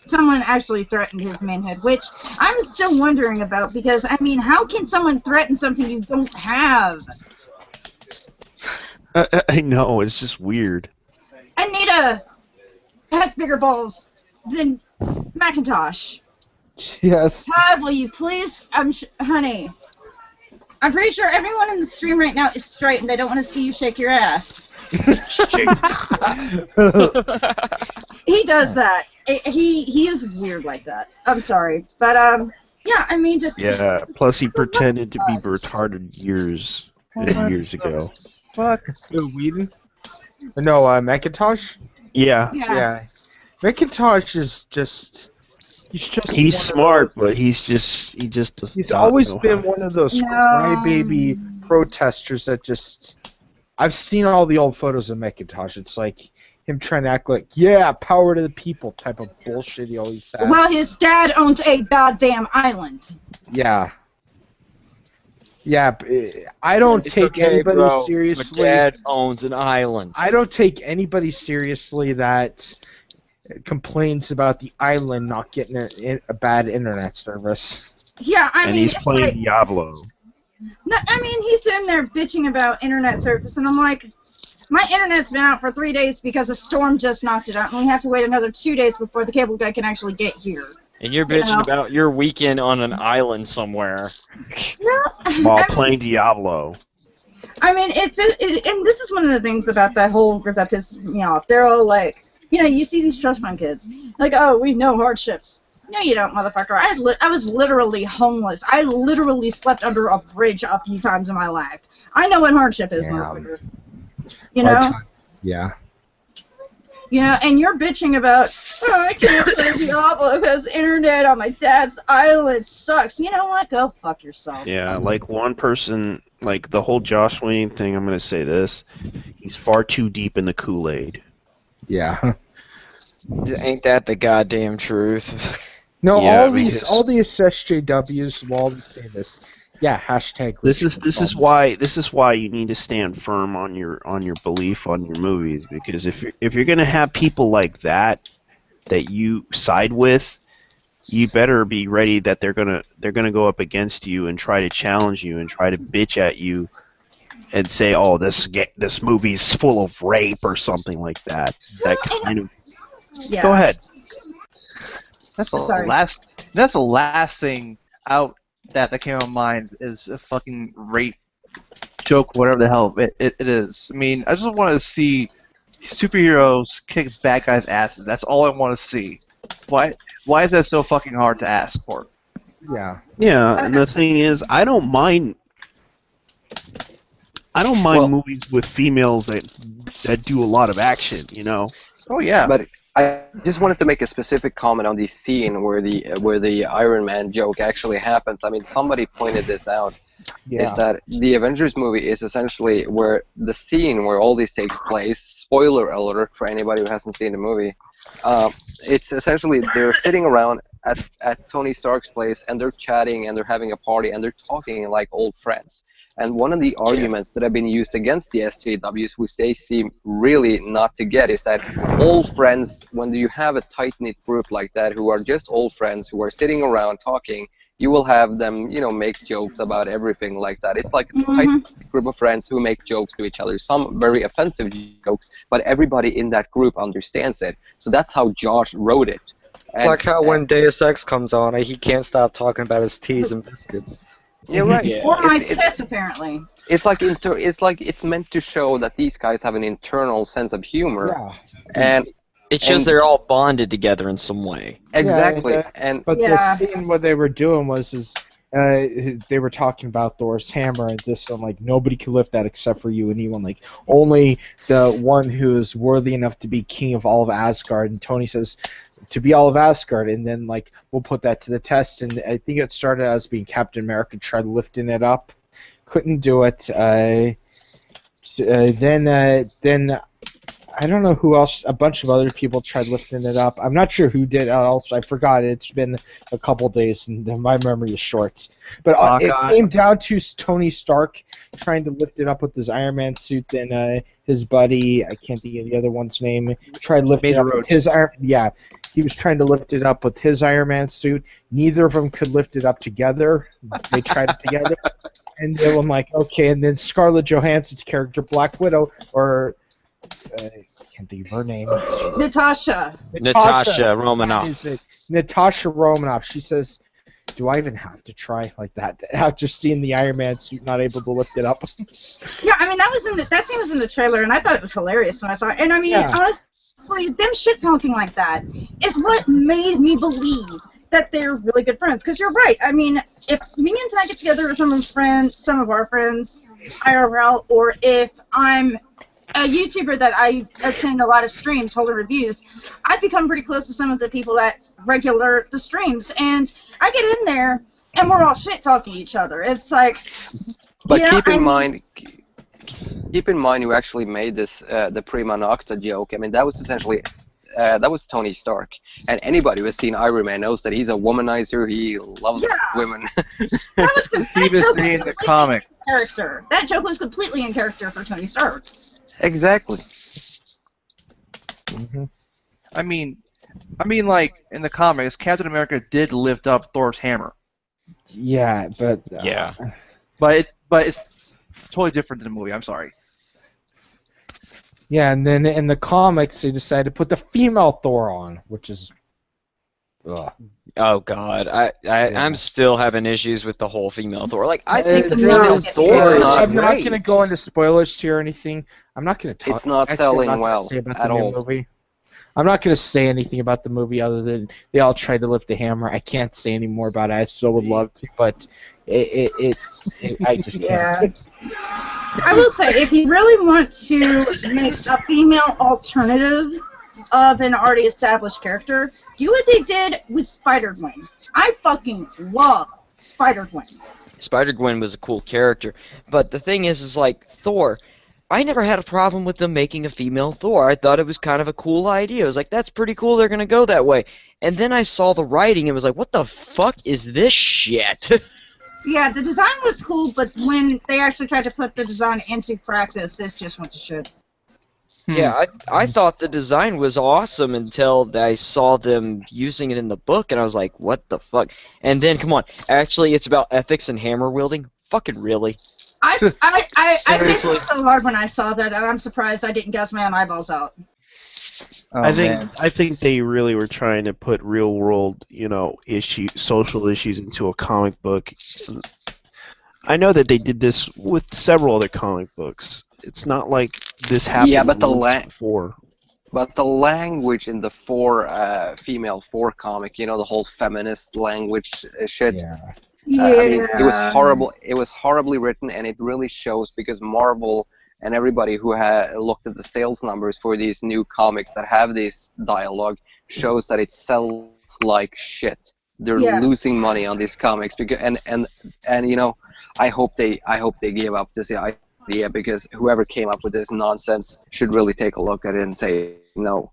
someone actually threatened his manhood, which I'm still wondering about, because, I mean, how can someone threaten something you don't have? I know, it's just weird. Anita has bigger balls than Macintosh. Yes. Todd, will you please, honey, I'm pretty sure everyone in the stream right now is straight and they don't want to see you shake your ass. He does that. He is weird like that. I'm sorry, but yeah. I mean, just Yeah. Plus, he pretended to be retarded years and years ago. Fuck. Who, Whedon? No, Macintosh? Yeah. yeah. Macintosh is just... He's smart, but he just does He's not always know been how. one of those No. crybaby protesters that just... I've seen all the old photos of Macintosh. It's like him trying to act like, yeah, power to the people type of bullshit he always had. Well, his dad owns a goddamn island. Yeah. Yeah, I don't It's take okay, anybody bro. seriously. My dad owns an island. I don't take anybody seriously that complains about the island not getting a bad internet service. Yeah, I And mean, he's it's playing like, Diablo. no, I mean, he's sitting there bitching about internet service, and I'm like, my internet's been out for 3 days because a storm just knocked it out, and we have to wait another 2 days before the cable guy can actually get here. And you're bitching know? about your weekend on an island somewhere. While playing Diablo. I mean, and this is one of the things about that whole group that pisses me off. They're all like, you know, you see these trust fund kids, like, oh, we know hardships. No, you don't, motherfucker. I was literally homeless. I literally slept under a bridge a few times in my life. I know what hardship is, motherfucker. You know? Yeah. You know, and you're bitching about, oh, I can't play Diablo because internet on my dad's island sucks. You know what? Go fuck yourself. Yeah, like one person, like the whole Josh Wayne thing, I'm going to say this. He's far too deep in the Kool-Aid. Yeah. Ain't that the goddamn truth? No, Yeah, all because- these SJWs will always say this. Yeah, hashtag. This is why you need to stand firm on your belief on your movies, because if you're gonna have people like that you side with, you better be ready that they're gonna go up against you and try to challenge you and try to bitch at you and say, oh, this movie's full of rape or something like that. That kind of. Yeah. Go ahead. That's the Sorry. last thing out that came on mind is a fucking rape joke, whatever the hell it is. I mean, I just want to see superheroes kick bad guys' asses. That's all I want to see. Why is that so fucking hard to ask for? Yeah. Yeah, and the thing is, I don't mind movies with females that do a lot of action, you know. Oh yeah. But I just wanted to make a specific comment on the scene where the Iron Man joke actually happens. I mean, somebody pointed this out. Yeah. Is that the Avengers movie is essentially where the scene where all this takes place. Spoiler alert for anybody who hasn't seen the movie. It's essentially they're sitting around at Tony Stark's place and they're chatting and they're having a party and they're talking like old friends. And one of the arguments that have been used against the SJWs, which they seem really not to get, is that old friends, when you have a tight-knit group like that who are just old friends who are sitting around talking, you will have them, you know, make jokes about everything like that. It's like a tight group of friends who make jokes to each other, some very offensive jokes, but everybody in that group understands it. So that's how Josh wrote it. And, Like how when Deus Ex comes on, he can't stop talking about his teas and biscuits. you're right. Yeah. Or my It's- tits, apparently. It's like it's meant to show that these guys have an internal sense of humor, Yeah. and It shows And- they're all bonded together in some way. exactly, Yeah, and But Yeah. the scene what they were doing was they were talking about Thor's hammer and this one, like nobody could lift that except for you and Ewan, like only the one who is worthy enough to be king of all of Asgard. And Tony says to be all of Asgard, and then like we'll put that to the test. And I think it started as being Captain America tried lifting it up, couldn't do it. Then I don't know who else. A bunch of other people tried lifting it up. I'm not sure who did else. I forgot. It's been a couple days, and my memory is short. But it came down to Tony Stark trying to lift it up with his Iron Man suit. Then his buddy, I can't think of the other one's name, tried lifting it up with his Iron. Yeah, he was trying to lift it up with his Iron Man suit. Neither of them could lift it up together. They tried it together, and then I'm like, okay. And then Scarlett Johansson's character, Black Widow, or I can't think of her name. Natasha. Natasha Romanoff. Is it Natasha Romanoff? She says do I even have to try like that after seeing the Iron Man suit not able to lift it up? Yeah, I mean that scene was in the trailer, and I thought it was hilarious when I saw it. And I mean, Yeah. honestly, them shit talking like that is what made me believe that they're really good friends. Because you're right. I mean, if Minions and I get together with some of our friends, IRL, or if I'm a YouTuber that I attend a lot of streams, holding reviews, I've become pretty close to some of the people that regular the streams, and I get in there and we're all shit talking each other. It's like, But you know, keep in mind, you actually made this the Prima Nocta joke. I mean, that was essentially that was Tony Stark, and anybody who has seen Iron Man knows that he's a womanizer. He loves women. That was that Even joke was in the completely comic. in character. That joke was completely in character for Tony Stark. Exactly. Mm-hmm. I mean, like in the comics, Captain America did lift up Thor's hammer, Yeah, but Yeah. but it's totally different in the movie. I'm sorry. yeah, and then in the comics they decided to put the female Thor on, which is Oh God, I'm still having issues with the whole female Thor. Like I It- think the it female is- Thor is I'm not great. going to go into spoilers here or anything. I'm not going to talk. It's not actually, selling I'm not gonna well say about at the new all. movie. I'm not going to say anything about the movie other than they all tried to lift the hammer. I can't say any more about it. I so would love to, but I just can't. I will say, if you really want to make a female alternative of an already established character, do what they did with Spider-Gwen. I fucking love Spider-Gwen. Spider-Gwen was a cool character, but the thing is like Thor. I never had a problem with them making a female Thor. I thought it was kind of a cool idea. I was like, that's pretty cool. They're gonna go that way. And then I saw the writing and was like, what the fuck is this shit? Yeah, the design was cool, but when they actually tried to put the design into practice, it just went to shit. Yeah, I thought the design was awesome until I saw them using it in the book, and I was like, what the fuck? And then, come on, actually, it's about ethics and hammer wielding? Fucking really? I picked Seriously. it so hard when I saw that, and I'm surprised I didn't gouge my own eyeballs out. Oh, I think man. I think they really were trying to put real world, social issues into a comic book. I know that they did this with several other comic books. It's not like this happened but once before. But the language in the female Thor comic, the whole feminist language shit. Yeah. I mean, it was horrible. It was horribly written, and it really shows because Marvel and everybody who looked at the sales numbers for these new comics that have this dialogue shows that it sells like shit. They're losing money on these comics because and I hope they give up this idea because whoever came up with this nonsense should really take a look at it and say no,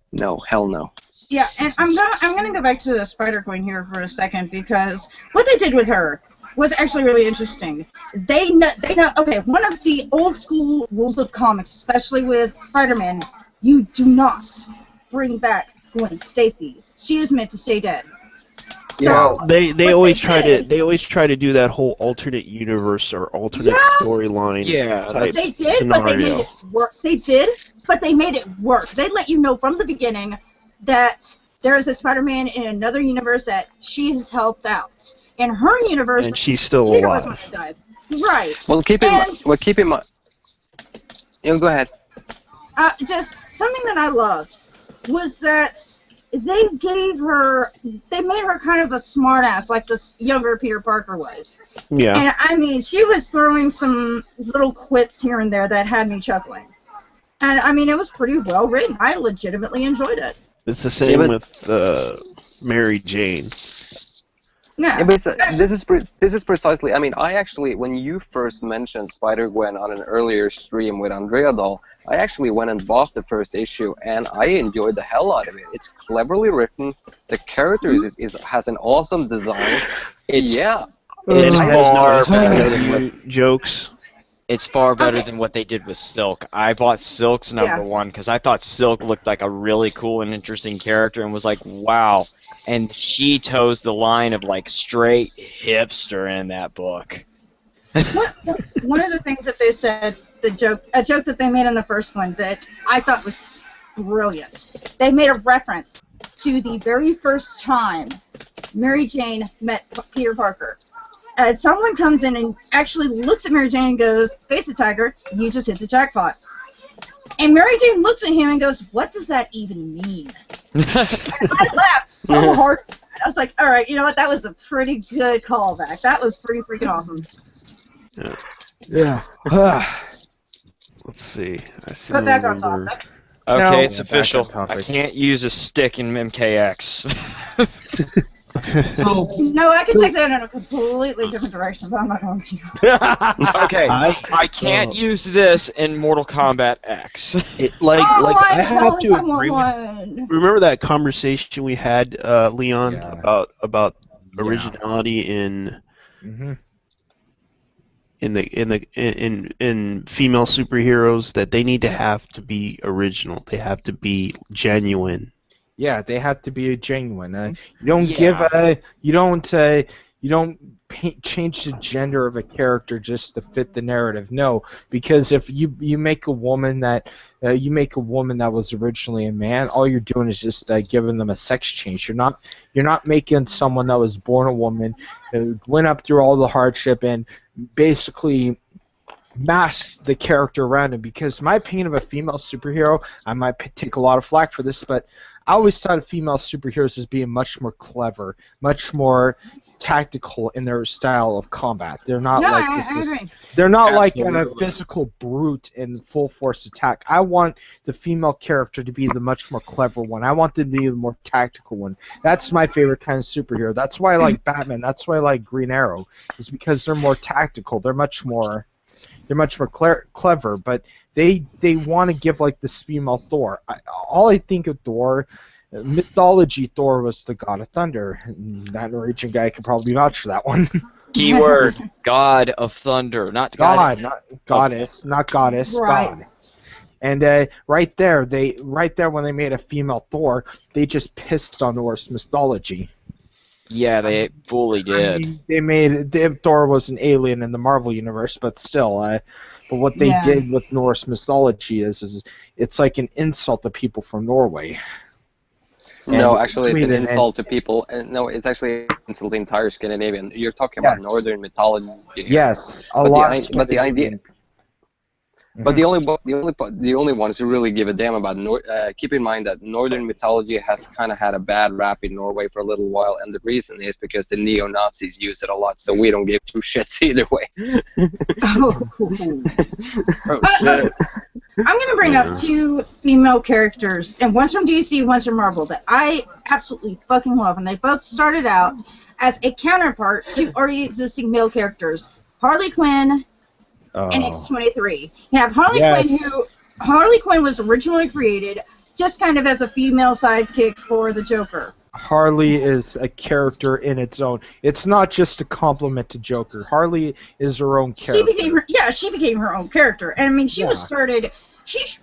hell no. Yeah, and I'm gonna go back to the Spider-Gwen here for a second because what they did with her was actually really interesting. They know. Okay, one of the old school rules of comics, especially with Spider-Man, you do not bring back Gwen Stacy. She is meant to stay dead. So, they always try to do that whole alternate universe or alternate storyline type they did, scenario. but they made it work. They did, but they made it work. They let you know from the beginning that there is a Spider-Man in another universe that she has helped out. In her universe, and she's still Peter was alive. when she died. Right. Well, keep in mind. Go ahead. Just something that I loved was that they made her kind of a smartass, like this younger Peter Parker was. Yeah. And I mean, she was throwing some little quips here and there that had me chuckling. And I mean, it was pretty well written. I legitimately enjoyed it. It's the same with Mary Jane. Yeah. But this is precisely. I mean, I actually, when you first mentioned Spider-Gwen on an earlier stream with Andrea Doll, I actually went and bought the first issue, and I enjoyed the hell out of it. It's cleverly written. The character has an awesome design. It's yeah. It's It far has better. jokes. It's far better than what they did with Silk. I bought Silk's number one because I thought Silk looked like a really cool and interesting character and was like, wow. And she toes the line of like straight hipster in that book. One of the things that they said, a joke that they made in the first one that I thought was brilliant. They made a reference to the very first time Mary Jane met Peter Parker. Someone comes in and actually looks at Mary Jane and goes, "Face it, Tiger, you just hit the jackpot." And Mary Jane looks at him and goes, "What does that even mean?" And I laughed so hard. I was like, all right, you know what? That was a pretty good callback. That was pretty freaking awesome. Yeah. Let's see. I see Put no back on longer- topic. Okay, No. it's Yeah, back official. on topic. I can't use a stick in MKX. No, I could take that in a completely different direction, but I'm not going to. Okay, I can't use this in Mortal Kombat X. I have to someone agree with. one. Remember that conversation we had, Leon, Yeah. about Yeah. originality in Mhm. in female superheroes, that they need to have to be original. They have to be genuine. Yeah, they have to be genuine. You don't Yeah. you don't change the gender of a character just to fit the narrative. No, because if you make a woman that was originally a man, all you're doing is just giving them a sex change. You're not making someone that was born a woman, went up through all the hardship and basically mask the character around him. Because my opinion of a female superhero, I might take a lot of flack for this, but I always thought of female superheroes as being much more clever, much more tactical in their style of combat. They're not No, like I this. agree. They're not like a Absolutely. physical brute in full force attack. I want the female character to be the much more clever one. I want them to be the more tactical one. That's my favorite kind of superhero. That's why I like Batman. That's why I like Green Arrow. Is because they're more tactical. They're much more clever, but they want to give like this female Thor. All I think of Thor, mythology Thor was the god of thunder. That Norwegian guy could probably vouch for that one. Keyword: God of Thunder, not God, not goddess, not goddess, Right. God. And right there when they made a female Thor, they just pissed on Norse mythology. Yeah, they fully did. I mean, Thor was an alien in the Marvel universe, but still. But what they Yeah. did with Norse mythology is it's like an insult to people from Norway. No, And actually, it's an Sweden insult to people. No, it's actually an insult to the entire Scandinavian. You're talking about Yes. northern mythology. Yes, But lot the of i- but the idea- Scandinavian- But the only ones who really give a damn about keep in mind that northern mythology has kind of had a bad rap in Norway for a little while, and the reason is because the neo-Nazis use it a lot, so we don't give two shits either way. I'm going to bring up two female characters, and one's from DC, one's from Marvel, that I absolutely fucking love, and they both started out as a counterpart to already existing male characters, Harley Quinn and X-23. You have Harley Quinn, who Harley Quinn was originally created just kind of as a female sidekick for the Joker. Harley is a character in its own. It's not just a compliment to Joker. Harley is her own character. She became her own character. And I mean, she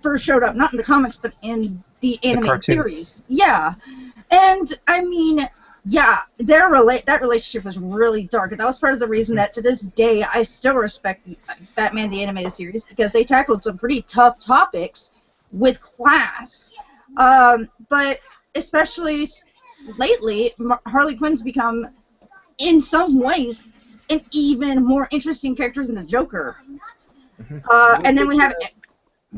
first showed up not in the comics but in the animated series. Yeah. And I mean, yeah, that relationship was really dark, and that was part of the reason that to this day I still respect Batman the Animated Series, because they tackled some pretty tough topics with class. But especially lately, Harley Quinn's become, in some ways, an even more interesting character than the Joker. And then we have...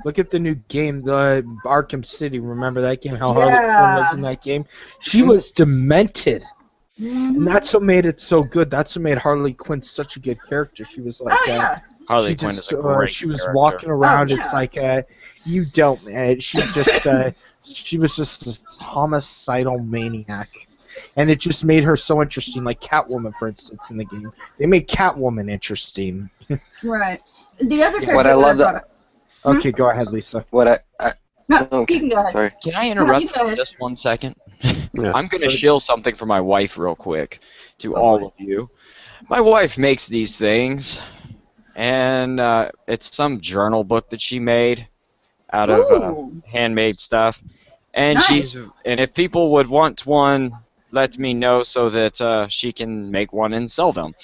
Look at the new game, the Arkham City. Remember that game? How Harley Quinn was in that game? She was demented. And that's what made it so good. That's what made Harley Quinn such a good character. She was like... Harley Quinn is a great she was character. walking around. It's like, you don't, man. She was just a homicidal maniac. And it just made her so interesting. Like Catwoman, for instance, in the game. They made Catwoman interesting. Right. The other character What I love that. Okay, go ahead, Lisa. No, Okay, you can go ahead. sorry. Can I interrupt you go ahead. for just 1 second? Yeah. I'm going to shill something for my wife real quick to all of you. My wife makes these things, and it's some journal book that she made out of handmade stuff. And Nice. and if people would want one, let me know so that she can make one and sell them.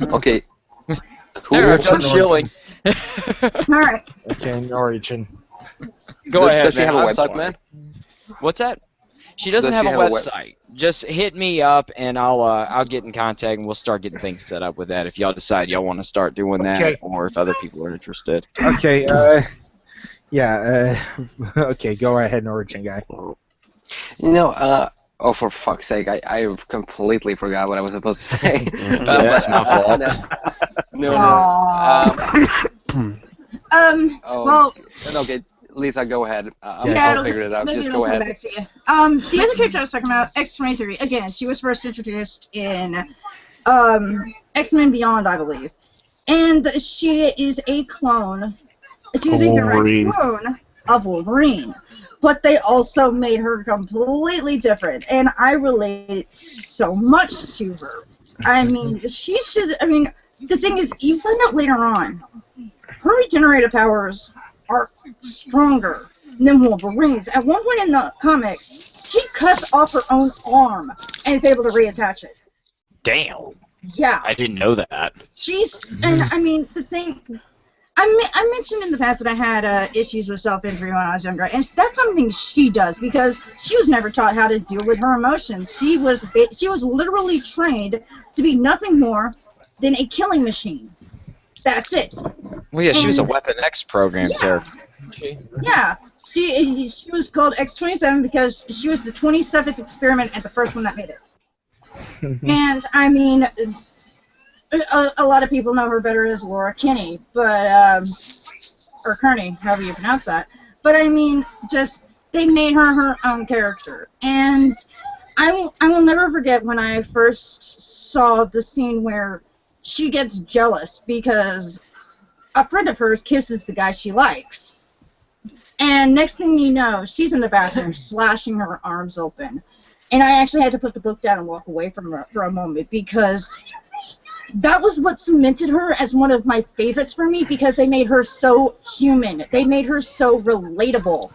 Okay. Cool. There, I'm done shilling. All right. Okay, Norwegian. Go ahead. Does she man. have a I'm website, sorry. man? What's that? She doesn't Does have she a have a web- website. Just hit me up and I'll get in contact and we'll start getting things set up with that if y'all decide y'all want to start doing Okay. that or if other people are interested. Okay. Okay. Go ahead, Origin guy. Oh, for fuck's sake, I completely forgot what I was supposed to say. Yeah, that's my fault. No. Oh, Well, okay, Lisa, go ahead. yeah, I'll figure it out. maybe Just it'll go come ahead. back to you. The other character I was talking about, X-23. Again, she was first introduced in X-Men Beyond, I believe, and she is a clone. She is a direct Wolverine. clone of Wolverine, but they also made her completely different, and I relate so much to her. I mean, she's just. I mean, the thing is, you find out later on, her regenerative powers are stronger than Wolverine's. At one point in the comic, she cuts off her own arm and is able to reattach it. Damn. Yeah. I didn't know that. And I mean, the thing, I mentioned in the past that I had issues with self-injury when I was younger, and that's something she does because she was never taught how to deal with her emotions. She was literally trained to be nothing more than a killing machine. That's it. Well, yeah, she was a Weapon X program character. Yeah. She was called X-27 because she was the 27th experiment and the first one that made it. And, I mean, a lot of people know her better as Laura Kinney, but, or Kearney, however you pronounce that. But, I mean, just, they made her her own character. And I will never forget when I first saw the scene where she gets jealous because a friend of hers kisses the guy she likes. And next thing you know, she's in the bathroom slashing her arms open. And I actually had to put the book down and walk away from her for a moment because that was what cemented her as one of my favorites for me because they made her so human. They made her so relatable.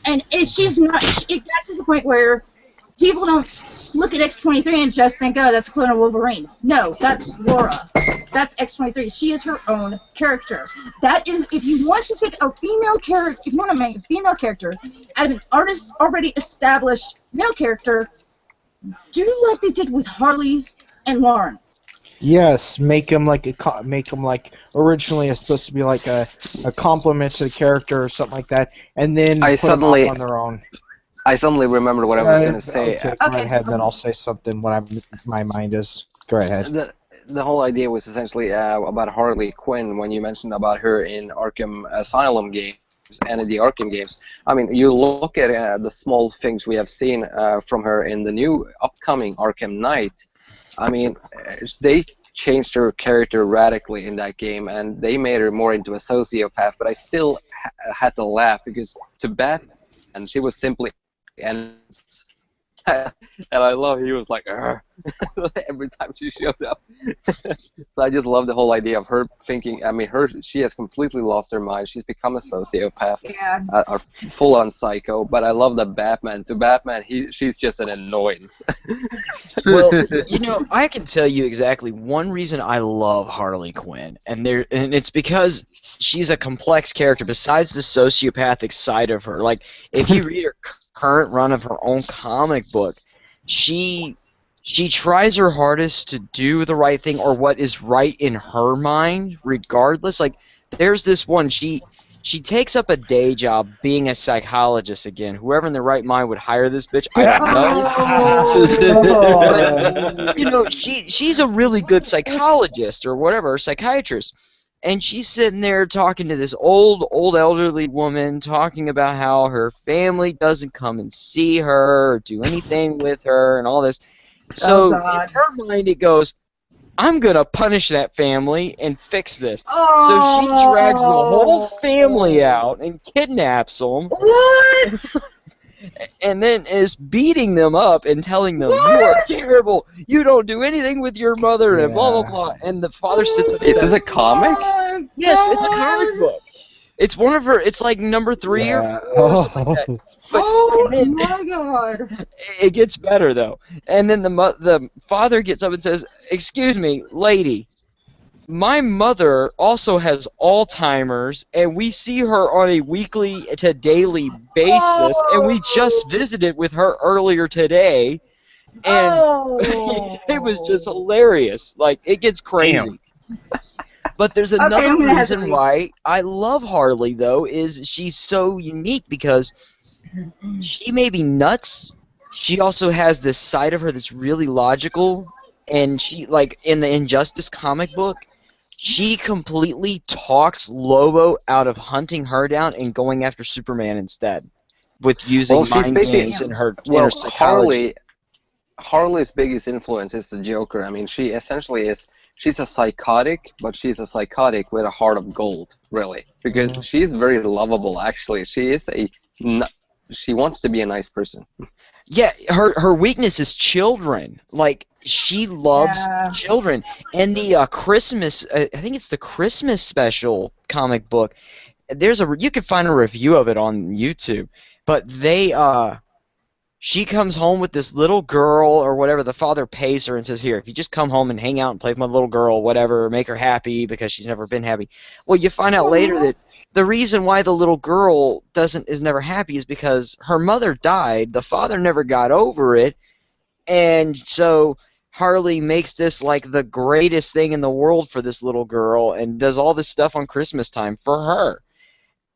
And it got to the point where people don't look at X-23 and just think, oh, that's a clone of Wolverine. No, that's Laura. That's X-23. She is her own character. That is, if you want to take a female character, if you want to make a female character out of an artist's already established male character, do like they did with Harley and Lauren. Yes, make them like originally it's supposed to be like a compliment to the character or something like that, and then put them off on their own. I suddenly remembered what I was going to say. Okay, go ahead, then I'll say something when my mind is. Go ahead. The whole idea was essentially about Harley Quinn when you mentioned about her in Arkham Asylum games and in the Arkham games. I mean, you look at the small things we have seen from her in the new upcoming Arkham Knight. I mean, they changed her character radically in that game, and they made her more into a sociopath. But I still had to laugh because to Batman, and she was simply and I love he was like every time she showed up. So I just love the whole idea of her thinking. I mean, she has completely lost her mind. She's become a sociopath, a full-on psycho. But I love that Batman. To Batman, she's just an annoyance. Well, you know, I can tell you exactly one reason I love Harley Quinn, and it's because she's a complex character. Besides the sociopathic side of her, like if you read her current run of her own comic book, she tries her hardest to do the right thing or what is right in her mind, regardless. Like there's this one, she takes up a day job being a psychologist again. Whoever in their right mind would hire this bitch, I don't know. But, you know, she's a really good psychologist or whatever, psychiatrist. And she's sitting there talking to this old elderly woman, talking about how her family doesn't come and see her or do anything with her and all this. So in her mind it goes, I'm going to punish that family and fix this. So she drags the whole family out and kidnaps them. What? And then is beating them up and telling them, you are terrible, you don't do anything with your mother, and blah, blah, blah. And the father sits up and Is this a comic? Yes, it's a comic book. It's one of her, it's like number 3 or 4 or something like that. But my god. It gets better, though. And then the father gets up and says, excuse me, lady, my mother also has Alzheimer's, and we see her on a weekly to daily basis, and we just visited with her earlier today, and it was just hilarious. Like, it gets crazy. But there's another I'm gonna have to reason leave. why I love Harley, though, is she's so unique because she may be nuts. She also has this side of her that's really logical, and she, like, in the Injustice comic book, she completely talks Lobo out of hunting her down and going after Superman instead, with using Well, she's mind basically games and her well, inner psychology. Harley's biggest influence is the Joker. I mean, she essentially is. She's a psychotic, but she's a psychotic with a heart of gold, really, because she's very lovable. Actually, she is she wants to be a nice person. Yeah, her weakness is children. Like, she loves Yeah. children. And the Christmas, I think it's the Christmas special comic book. You can find a review of it on YouTube. But she comes home with this little girl or whatever. The father pays her and says, "Here, if you just come home and hang out and play with my little girl, whatever, make her happy because she's never been happy." Well, you find out later that the reason why the little girl is never happy is because her mother died. The father never got over it, and so Harley makes this like the greatest thing in the world for this little girl and does all this stuff on Christmas time for her.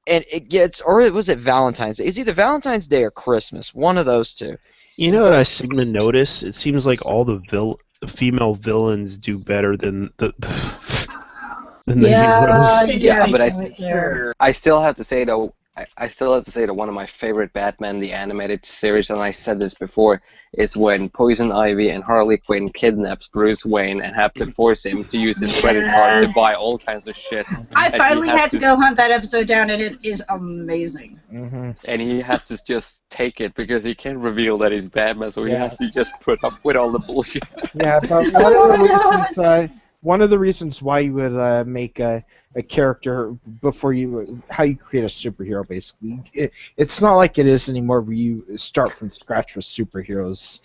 And it gets, or was it Valentine's Day? It's either Valentine's Day or Christmas, one of those two. You know what I seem to notice? It seems like all the female villains do better than the than the heroes. Yeah, but I still have to say though, I still have to say that one of my favorite Batman the animated series, and I said this before, is when Poison Ivy and Harley Quinn kidnaps Bruce Wayne and have to force him to use his credit card to buy all kinds of shit. I finally had to go hunt that episode down, and it is amazing. And he has to just take it because he can't reveal that he's Batman, so he has to just put up with all the bullshit. Yeah, but one of the reasons why you would make a character before how you create a superhero, basically. It's not like it is anymore where you start from scratch with superheroes.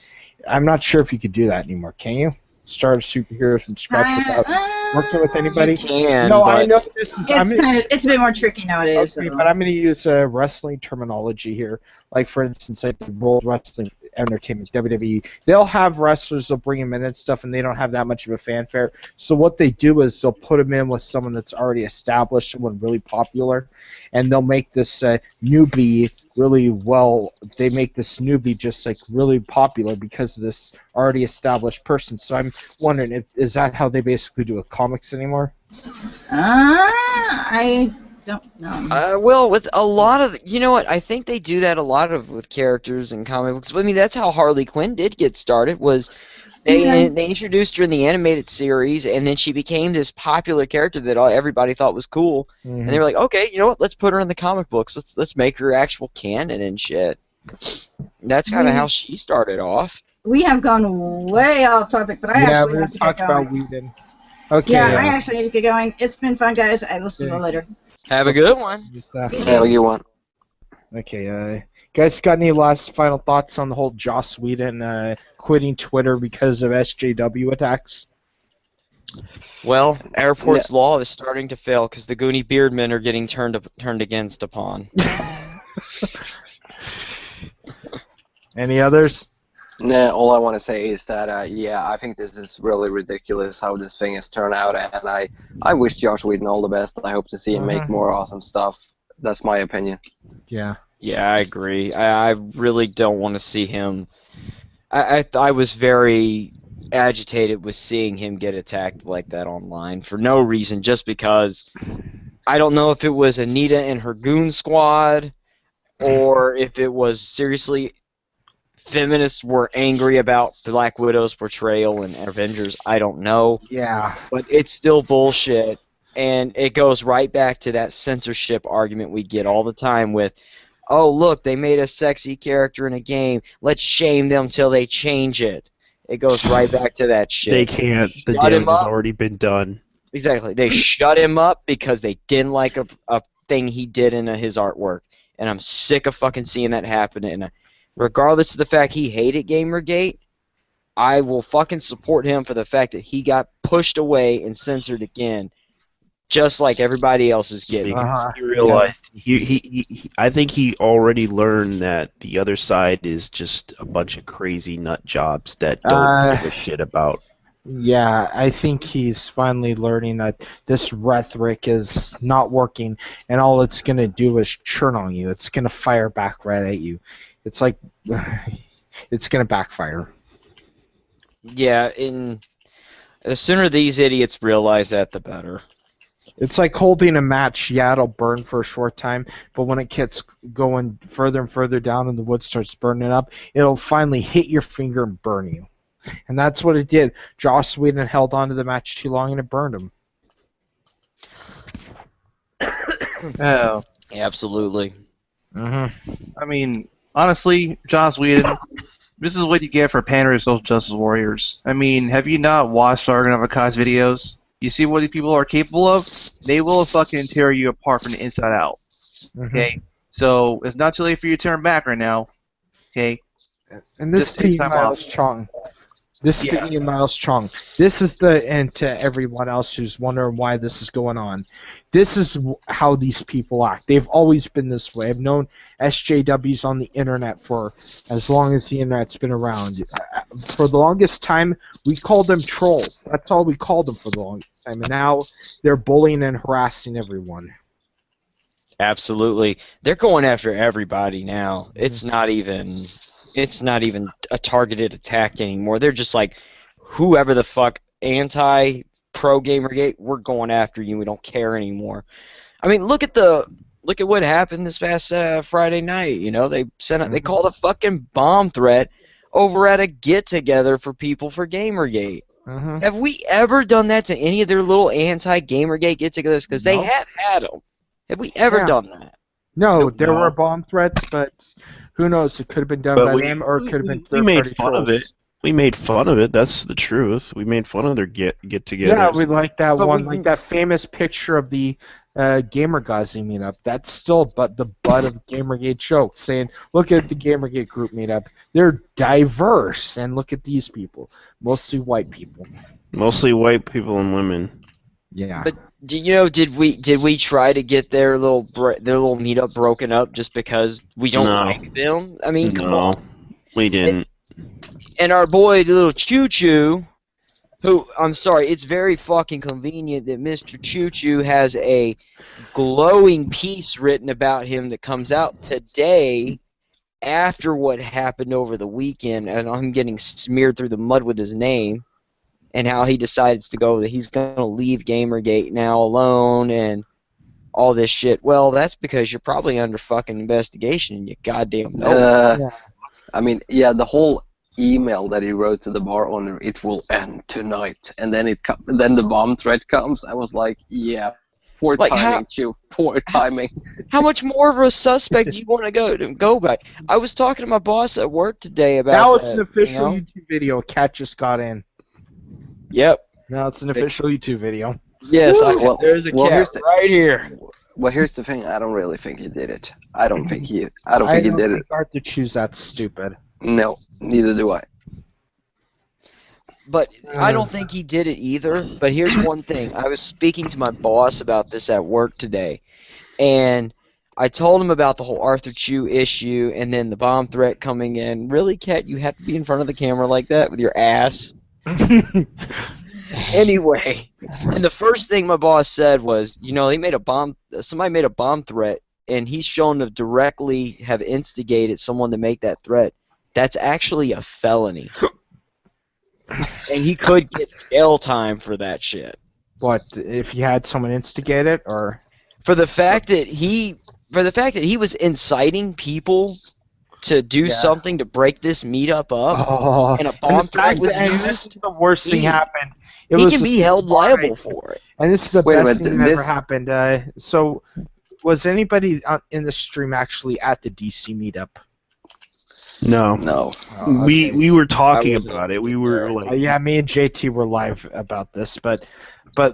I'm not sure if you could do that anymore. Can you start a superhero from scratch without working with anybody? You can, no, but I know this is. It's a bit more tricky nowadays. Okay, but I'm going to use wrestling terminology here. Like, for instance, like the World Wrestling Entertainment, WWE. They'll have wrestlers, they'll bring them in and stuff, and they don't have that much of a fanfare. So what they do is they'll put them in with someone that's already established, someone really popular, and they'll make this newbie really well. They make this newbie just like really popular because of this already established person. So I'm wondering, is that how they basically do with comics anymore? I don't know. Well, with a lot of, you know what, I think they do that a lot with characters in comic books. I mean, that's how Harley Quinn did get started, was they introduced her in the animated series, and then she became this popular character that everybody thought was cool, and they were like, okay, you know what, let's put her in the comic books, let's make her actual canon and shit. That's kind of how she started off. We have gone way off topic, but I actually have to get going. About Whedon. Okay. Yeah, I actually need to get going. It's been fun, guys. I will see you all later. Have a good one. Have a good one. Okay, guys, got any last final thoughts on the whole Joss Whedon quitting Twitter because of SJW attacks? Well, Airport's law is starting to fail because the Goonie Beardmen are getting turned against upon. Any others? Nah, all I want to say is that, yeah, I think this is really ridiculous how this thing has turned out, and I wish Josh Whedon all the best. I hope to see him make more awesome stuff. That's my opinion. Yeah. Yeah, I agree. I really don't want to see him. I was very agitated with seeing him get attacked like that online for no reason, just because I don't know if it was Anita and her goon squad, or if it was seriously feminists were angry about Black Widow's portrayal in Avengers. I don't know. Yeah. But it's still bullshit, and it goes right back to that censorship argument we get all the time with, oh, look, they made a sexy character in a game. Let's shame them till they change it. It goes right back to that shit. They can't. The damage has already been done. Exactly. They shut him up because they didn't like a thing he did in his artwork. And I'm sick of fucking seeing that happen. And regardless of the fact he hated Gamergate, I will fucking support him for the fact that he got pushed away and censored again, just like everybody else is getting. Because he realized I think he already learned that the other side is just a bunch of crazy nut jobs that don't give a shit about. Yeah, I think he's finally learning that this rhetoric is not working, and all it's going to do is churn on you. It's going to fire back right at you. It's like, it's going to backfire. Yeah, and the sooner these idiots realize that, the better. It's like holding a match. Yeah, it'll burn for a short time, but when it gets going further and further down and the wood starts burning up, it'll finally hit your finger and burn you. And that's what it did. Joss Whedon held on to the match too long and it burned him. Oh. Absolutely. I mean, honestly, Joss Whedon, this is what you get for pandering to social justice warriors. I mean, have you not watched Argon of Akash videos? You see what these people are capable of? They will fucking tear you apart from the inside out. Okay? So, it's not too late for you to turn back right now. Okay? And this is Ian Miles Chong. This is the Ian Miles Chong. This is the end to everyone else who's wondering why this is going on. This is how these people act. They've always been this way. I've known SJWs on the internet for as long as the internet's been around. For the longest time, we called them trolls. That's all we called them for the longest time. And now they're bullying and harassing everyone. Absolutely. They're going after everybody now. It's not even a targeted attack anymore. They're just like, whoever the fuck anti-pro Gamergate, we're going after you. We don't care anymore. I mean, look at what happened this past Friday night. You know, they called a fucking bomb threat over at a get-together for people for Gamergate. Have we ever done that to any of their little anti-Gamergate get-togethers? Because they have had them. Have we ever done that? No, there were bomb threats, but who knows? It could have been done by them, or it could have been third-party trolls. We made fun of it. That's the truth. We made fun of their get-together. Yeah, we like that one, like that famous picture of the Gamergazi meetup. That's still the butt of Gamergate jokes, saying, "Look at the Gamergate group meetup. They're diverse, and look at these people, mostly white people." Mostly white people and women. Yeah. But did we try to get their little meetup broken up just because we don't like them? I mean, come on. We didn't. And our boy, the little Choo Choo, who, I'm sorry, it's very fucking convenient that Mr. Choo Choo has a glowing piece written about him that comes out today after what happened over the weekend, and I'm getting smeared through the mud with his name. And how he decides to go that he's going to leave Gamergate now alone and all this shit. Well, that's because you're probably under fucking investigation and you goddamn know it. I mean, yeah, the whole email that he wrote to the bar owner, it will end tonight. And then then the bomb threat comes. I was like, yeah, poor timing, Chew. Poor timing. How much more of a suspect do you want to go by? I was talking to my boss at work today about now it's an official YouTube video. Cat just got in. Yep. Now it's an official YouTube video. Yes, there's a cat right here. Well, here's the thing. I don't really think he did it. I don't think he did it. Arthur Chu's that stupid. No, neither do I. But I don't think he did it either. But here's one thing. I was speaking to my boss about this at work today, and I told him about the whole Arthur Chu issue and then the bomb threat coming in. Really, Cat, you have to be in front of the camera like that with your ass? Anyway, and the first thing my boss said was, somebody made a bomb threat, and he's shown to directly have instigated someone to make that threat. That's actually a felony. And he could get jail time for that shit. What, if he had someone instigate it, or? For the fact that he was inciting people to do something to break this meetup up, and a bomb threat was used. The worst thing happened. He can be held liable for it. And this is the best thing that ever happened. So, was anybody in the stream actually at the DC meetup? No. Oh, we were talking about it. We were like, yeah, me and JT were live about this, but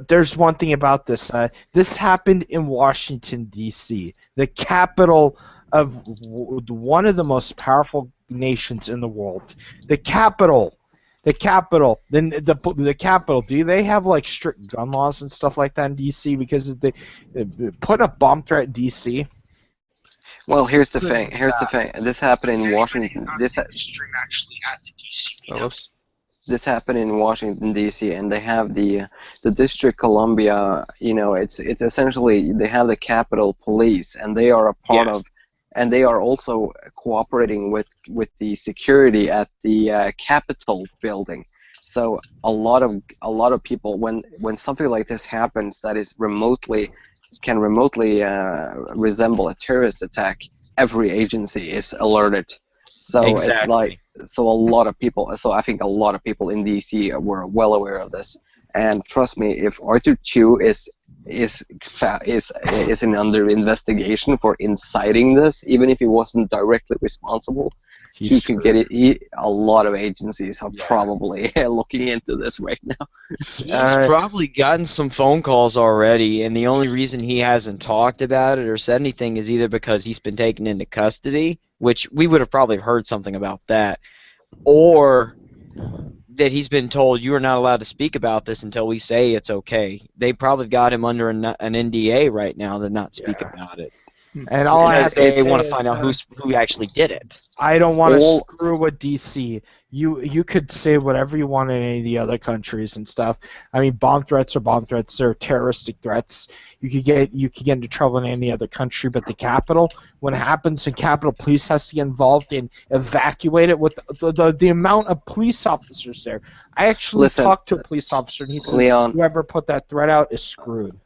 there's one thing about this. This happened in Washington D.C., the capital of one of the most powerful nations in the world. The capital. The Capitol, then the Capitol. Do they have like strict gun laws and stuff like that in DC? Because they put a bomb threat in DC. Well, here's the thing. This happened in Washington. This happened in Washington D.C. and they have the District Columbia. You know, it's essentially they have the Capitol Police, and they are a part of, and they are also cooperating with the security at the Capitol building. So a lot of people, when something like this happens that is can remotely resemble a terrorist attack, every agency is alerted. So it's like, so a lot of people, so I think a lot of people in DC were well aware of this. And trust me, if Arthur Chu is under investigation for inciting this, even if he wasn't directly responsible, he could get it. A lot of agencies are probably looking into this right now. He's probably gotten some phone calls already, and the only reason he hasn't talked about it or said anything is either because he's been taken into custody, which we would have probably heard something about that, or that he's been told you are not allowed to speak about this until we say it's okay. They probably got him under an NDA right now to not speak about it. And all I have to they say want to is, find out who actually did it. I don't want to screw with DC. You could say whatever you want in any of the other countries and stuff. I mean, bomb threats are bomb threats. They're terroristic threats. You could get into trouble in any other country, but the Capitol, when it happens, the Capitol Police has to get involved and evacuate it with the amount of police officers there. I actually talked to a police officer, and he said, Leon, whoever put that threat out is screwed.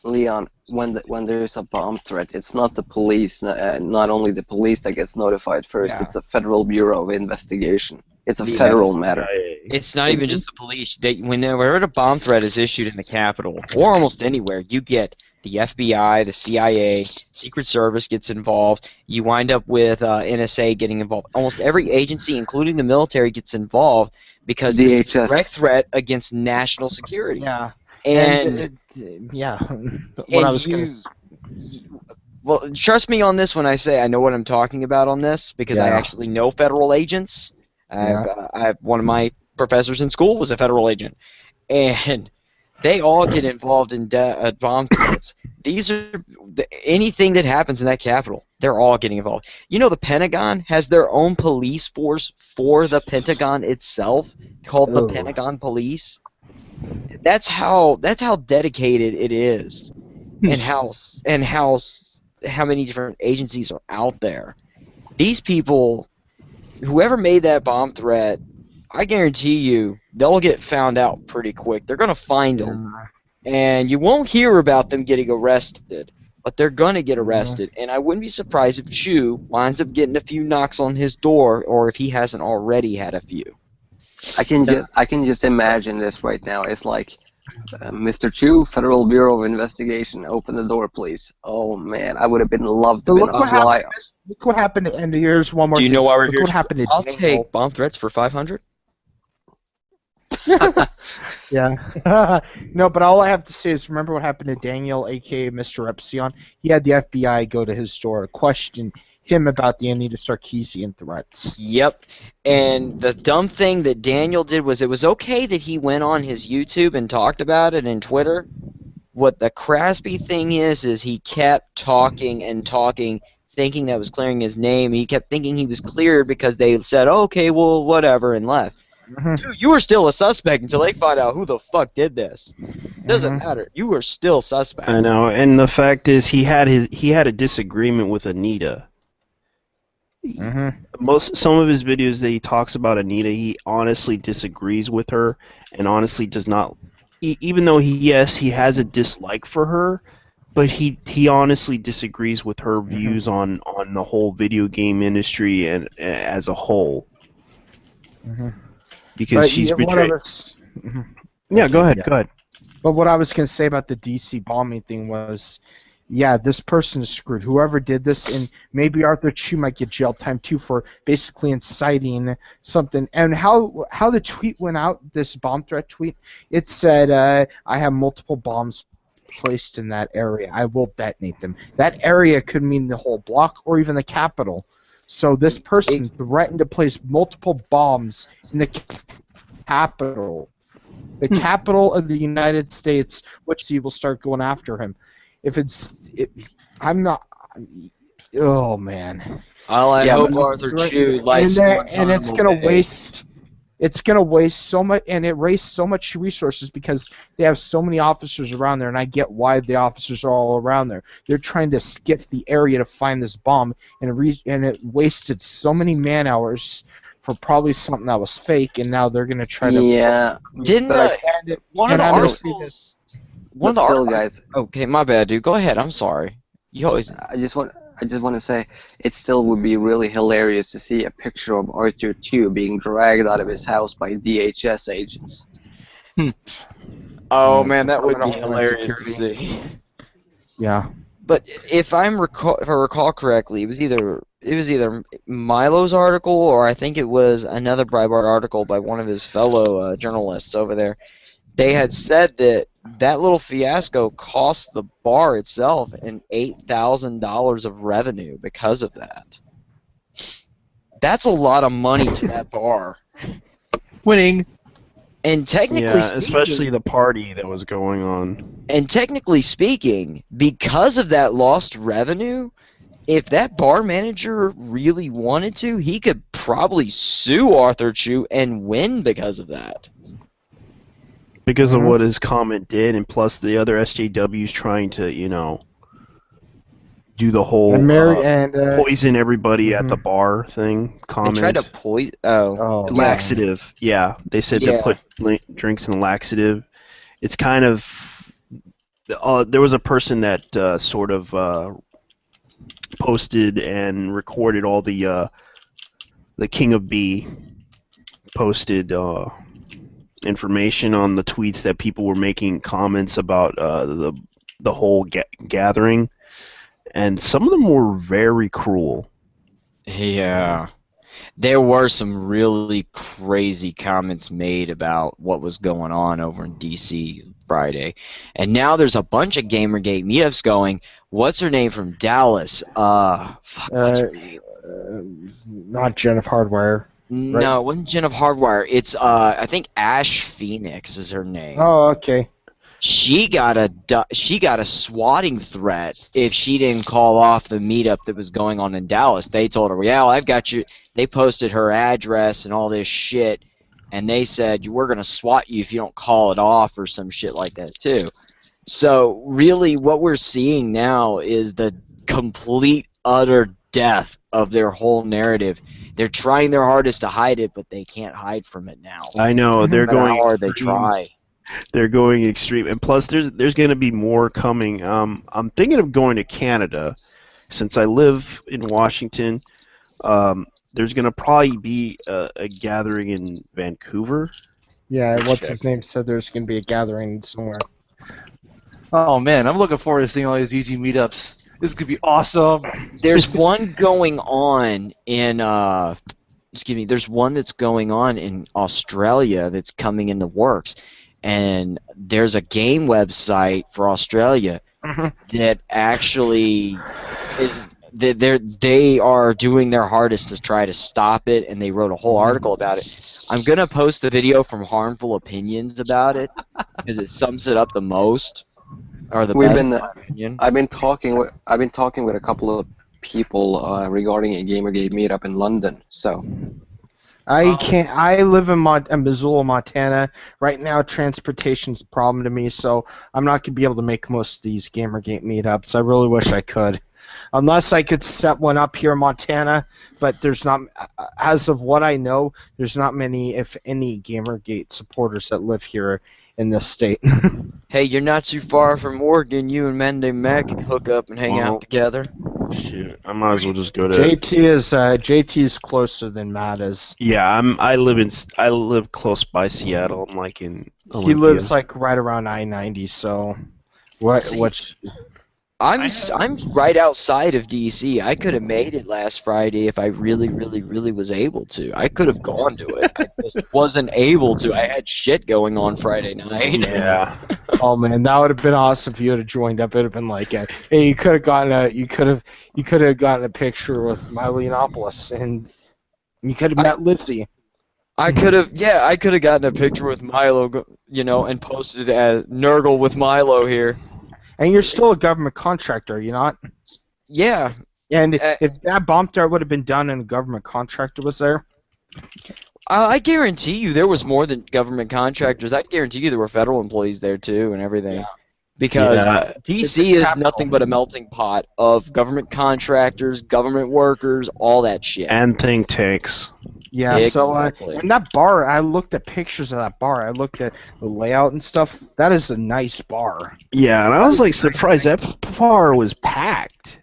Leon, when there is a bomb threat, it's not the police, not only the police that gets notified first. It's a Federal Bureau of Investigation. It's a federal matter. It's not even just the police. Whenever a bomb threat is issued in the Capitol, or almost anywhere, you get the FBI, the CIA, Secret Service gets involved. You wind up with NSA getting involved. Almost every agency, including the military, gets involved because it's a direct threat against national security. Yeah. And what I was going to say. Well, trust me on this when I say I know what I'm talking about on this, because I actually know federal agents. One of my professors in school was a federal agent, and they all get involved in bomb threats. These are anything that happens in that Capitol, they're all getting involved. You know, the Pentagon has their own police force for the Pentagon itself, called the Pentagon Police. That's how dedicated it is, and how many different agencies are out there. These people, whoever made that bomb threat, I guarantee you they'll get found out pretty quick. They're gonna find them, and you won't hear about them getting arrested, but they're gonna get arrested. And I wouldn't be surprised if Chu winds up getting a few knocks on his door, or if he hasn't already had a few. I can just imagine this right now. It's like, Mr. Chu, Federal Bureau of Investigation, open the door, please. Oh man, I would have loved to be a fly. Look what happened. And here's one more. Do you know why we're here? What happened to I'll Daniel. take bomb threats for 500. Yeah. No, but all I have to say is remember what happened to Daniel, a.k.a. Mr. Epsilon? He had the FBI go to his door to question him about the Anita Sarkeesian threats. Yep. And the dumb thing that Daniel did was, it was okay that he went on his YouTube and talked about it and Twitter. What the craspy thing is he kept talking and talking, thinking that was clearing his name. He kept thinking he was cleared because they said, okay, well, whatever, and left. Dude, you were still a suspect until they find out who the fuck did this. Doesn't matter. You were still suspect. I know, and the fact is he had a disagreement with Anita. Some of his videos that he talks about Anita, he honestly disagrees with her, and honestly does not. Even though he has a dislike for her, but he honestly disagrees with her views on the whole video game industry and as a whole. Because she's betrayed. Yeah, go ahead. But what I was going to say about the DC bombing thing was, yeah, this person is screwed. Whoever did this, and maybe Arthur Chu might get jail time too for basically inciting something. And how the tweet went out, this bomb threat tweet, it said, I have multiple bombs placed in that area. I will detonate them. That area could mean the whole block or even the Capitol. So this person threatened to place multiple bombs in the capital. The capital of the United States, which he will start going after him. I'm not. Oh man. Well, I Yeah, hope but- Arthur Chu likes and it's gonna Guantanamo Bay. waste. It's gonna waste so much, and it wastes so much resources because they have so many officers around there, and I get why the officers are all around there. They're trying to skip the area to find this bomb, and it wasted so many man hours for probably something that was fake, and now they're gonna try to. Yeah. Didn't But one of and the I articles? One But of the still, articles. guys, Okay, my bad, dude. Go ahead. I'm sorry. You always. I just want to say it still would be really hilarious to see a picture of Arthur Chu being dragged out of his house by DHS agents. Oh man, that would be Homeland hilarious to Security. see. Yeah. But if I recall correctly, it was either Milo's article or I think it was another Breitbart article by one of his fellow journalists over there. They had said that little fiasco cost the bar itself an $8,000 of revenue because of that. That's a lot of money to that bar. Winning. And technically Yeah, speaking, especially the party that was going on. and technically speaking, because of that lost revenue, if that bar manager really wanted to, he could probably sue Arthur Chu and win because of that. Because of Mhm. what his comment did, and plus the other SJWs trying to, do the whole poison everybody at the bar thing. They Comment. tried to poison. Oh, Oh, Laxative. Yeah, they said to Yeah. put drinks in laxative. It's kind of. There was a person that sort of posted and recorded all the King of B posted information on the tweets that people were making comments about the whole gathering, and some of them were very cruel. yeah. There were some really crazy comments made about what was going on over in DC Friday. And now there's a bunch of Gamergate meetups going. What's her name from Dallas? What's her name? Not Jen of Hardwire. No, it wasn't Jen of Hardwire. It's I think Ash Phoenix is her name. Oh, okay. She got a swatting threat if she didn't call off the meetup that was going on in Dallas. They told her, "Yeah, I've got you." They posted her address and all this shit, and they said, "We're gonna swat you if you don't call it off," or some shit like that too. So really, what we're seeing now is the complete utter death of their whole narrative. They're trying their hardest to hide it, but they can't hide from it now. I know they're No matter going. how hard they extreme. try. They're going extreme, and plus there's going to be more coming. I'm thinking of going to Canada, since I live in Washington. There's going to probably be a gathering in Vancouver. Yeah, what's his name said there's going to be a gathering somewhere. Oh man, I'm looking forward to seeing all these VG meetups. This could be awesome. There's one going on in there's one that's going on in Australia that's coming in the works. And there's a game website for Australia that actually is they are doing their hardest to try to stop it, and they wrote a whole article about it. I'm gonna post the video from Harmful Opinions about it because it sums it up the most, or the best, in my opinion. I've been talking with a couple of people regarding a Gamergate meetup in London. So I can't. I live in Missoula, Montana. Right now, transportation's a problem to me, so I'm not gonna be able to make most of these Gamergate meetups. I really wish I could, unless I could set one up here in Montana. But there's not, as of what I know, there's not many, if any, Gamergate supporters that live here in this state. Hey, you're not too far from Oregon. You and Mendy Mac can hook up and hang out together. Shoot, I might as well just go to. JT is closer than Matt is. Yeah, I live close by Seattle. I'm like in. He lives like right around I-90. So, I'm right outside of DC. I could have made it last Friday if I really was able to. I could have gone to it. I just wasn't able to. I had shit going on Friday night. Yeah. Oh man, that would have been awesome if you would have joined up. It'd have been like, hey, you could have gotten a picture with Milo Yiannopoulos, and you could have met Lizzie. I could have, I could have gotten a picture with Milo, and posted it as Nurgle with Milo here. And you're still a government contractor, are you not? Yeah. And if that bomb threat would have been done and a government contractor was there, I guarantee you there was more than government contractors. I guarantee you there were federal employees there too and everything. Yeah. Because Yeah. DC is nothing but a melting pot of government contractors, government workers, all that shit. And think tanks. yeah. Exactly. So, and that bar, I looked at pictures of that bar. I looked at the layout and stuff. That is a nice bar. Yeah, and I was like surprised that bar was packed.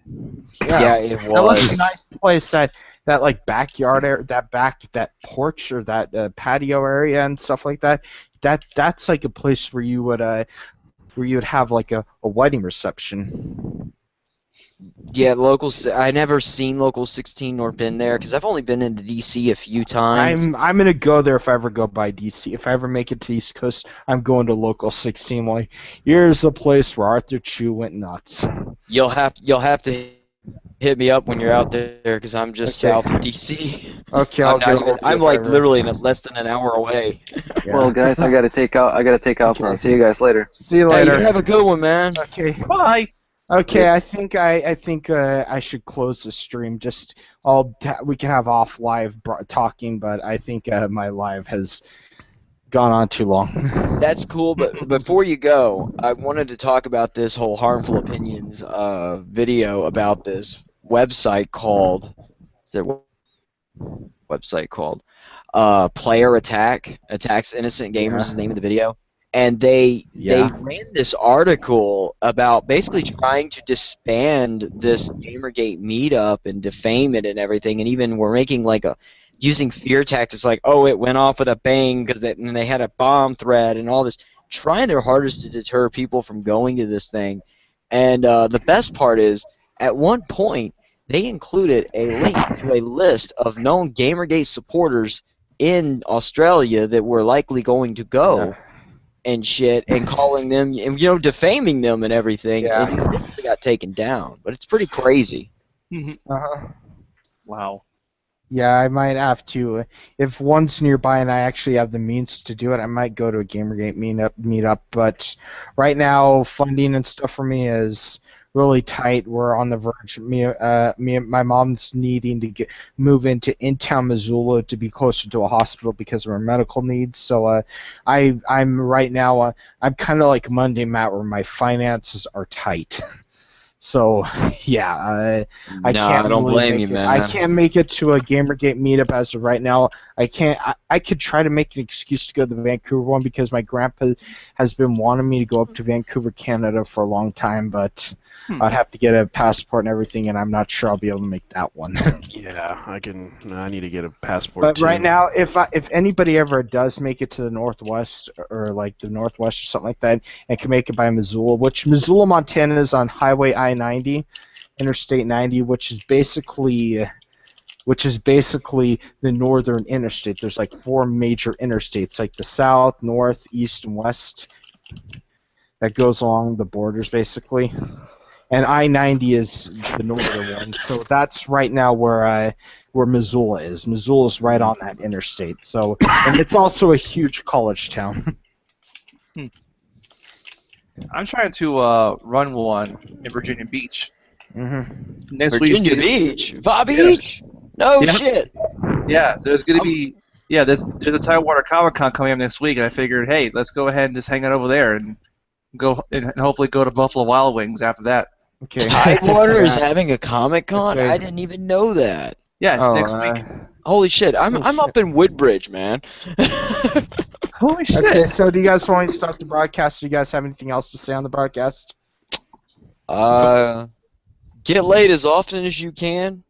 Yeah, it That was a was. nice place. That like backyard area, that porch or that patio area and stuff like that. That's like a place where you would have like a wedding reception. Yeah, I never seen Local 16 nor been there because I've only been into DC a few times. I'm gonna go there if I ever go by DC. If I ever make it to the East Coast, I'm going to Local 16. Like, here's a place where Arthur Chu went nuts. You'll have to hit me up when you're out there because I'm just Okay. south of DC. Okay, I'm like literally less than an hour away. Yeah. Well, guys, I gotta take off now. See you guys later. See you Hey, later. you have a good one, man. Okay. Bye. Okay, I think I should close the stream. Just we can have off live talking, but I think my live has gone on too long. That's cool, but before you go, I wanted to talk about this whole harmful opinions video about this website called. Player Attack attacks innocent gamers is the name of the video. And they ran this article about basically trying to disband this Gamergate meetup and defame it and everything, and even were making using fear tactics like, oh, it went off with a bang because they had a bomb threat and all this, trying their hardest to deter people from going to this thing. And the best part is, at one point, they included a link to a list of known Gamergate supporters in Australia that were likely going to go. And shit, and calling them, and defaming them and everything, and they got taken down. But it's pretty crazy. Wow. Yeah, I might have to. If one's nearby and I actually have the means to do it, I might go to a Gamergate meetup. But right now, funding and stuff for me is really tight. We're on the verge. Me and my mom's needing to move into in-town Missoula to be closer to a hospital because of her medical needs. So I'm right now. I'm kind of like Monday Matt, where my finances are tight. So yeah, I can't. I don't blame you, man. I can't make it to a Gamergate meetup as of right now. I can't. I could try to make an excuse to go to the Vancouver one because my grandpa has been wanting me to go up to Vancouver, Canada for a long time, but I'd have to get a passport and everything, and I'm not sure I'll be able to make that one. Yeah, I need to get a passport But too. right now, if anybody ever does make it to the Northwest or like the Northwest or something like that, and can make it by Missoula, which Missoula, Montana is on Highway I-90, Interstate 90, which is basically the northern interstate. There's like 4 major interstates, like the south, north, east, and west, that goes along the borders basically. And I-90 is the northern one, so that's right now where Missoula is. Missoula is right on that interstate. So, and it's also a huge college town. I'm trying to run one in Virginia Beach. Mm-hmm. Next week. Virginia Beach? Bobby Beach? No shit. Yeah, there's gonna be there's a Tidewater Comic Con coming up next week, and I figured, hey, let's go ahead and just hang out over there and go and hopefully go to Buffalo Wild Wings after that. Okay. Tidewater is having a Comic Con? Okay. I didn't even know that. Yeah, it's next week. Holy shit! I'm shit. up in Woodbridge, man. Holy shit! Okay, so do you guys want to start the broadcast? Do you guys have anything else to say on the broadcast? Get laid as often as you can,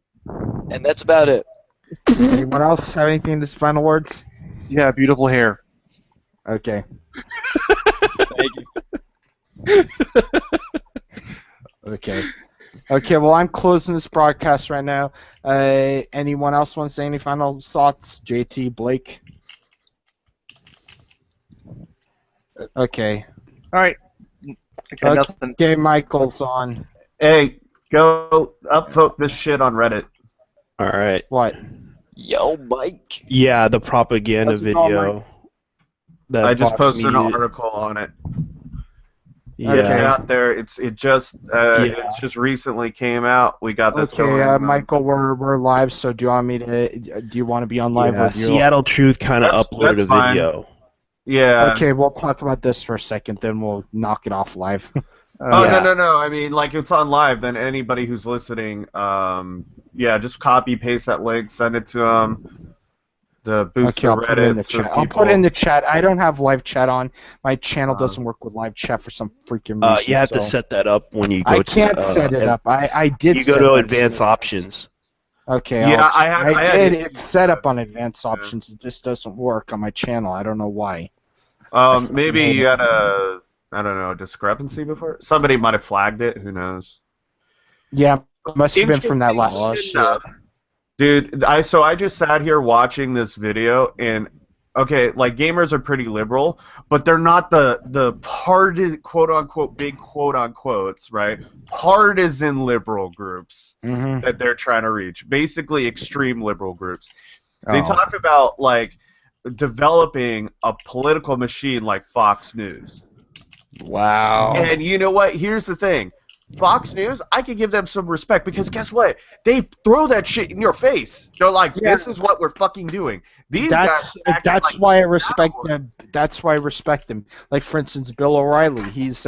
and that's about it. Anyone else have anything to final words? Yeah, beautiful hair. Okay. Thank you. Okay. Okay, well, I'm closing this broadcast right now. Anyone else want to say any final thoughts? JT, Blake? Okay. All right. I got nothing. Okay, Michael's on. Hey, go upvote this shit on Reddit. All right. What? Yo, Mike. Yeah, the propaganda How's it going, video. Mike? That I just Fox posted an Media- article on it. Yeah. It's out there. It's just Yeah. recently came out. We got this Okay, going. Michael, we're live. So do you want me to? Do you want to be on live Yeah, with you? Seattle Truth kind of uploaded That's a fine. video. Yeah. Okay, we'll talk about this for a second, then we'll knock it off live. Oh Yeah. no! I mean, like it's on live. Then anybody who's listening, yeah, just copy paste that link, send it to them. The boost Okay, to I'll put it in the Reddit. So chat. I'll put it in the chat. I don't have live chat on. My channel doesn't work with live chat for some freaking reason. You have to so set that up when you go I to. can't set it up. I did. You go set to it up advanced so options. Okay. Yeah, I had did. it- It's set up on advanced options. It just doesn't work on my channel. I don't know why. Maybe you had a, I don't know, a discrepancy before. Somebody might have flagged it. Who knows? Yeah, must have been from that last. Interesting enough, dude, I just sat here watching this video, and okay, like gamers are pretty liberal, but they're not the quote unquote big quote unquotes, right? Partisan liberal groups that they're trying to reach. Basically, extreme liberal groups. They talk about like developing a political machine like Fox News. Wow. And you know what? Here's the thing. Fox News, I could give them some respect because guess what? They throw that shit in your face. They're like, this is what we're fucking doing. These guys That's like why I respect them. That's why I respect them. Like for instance, Bill O'Reilly. He's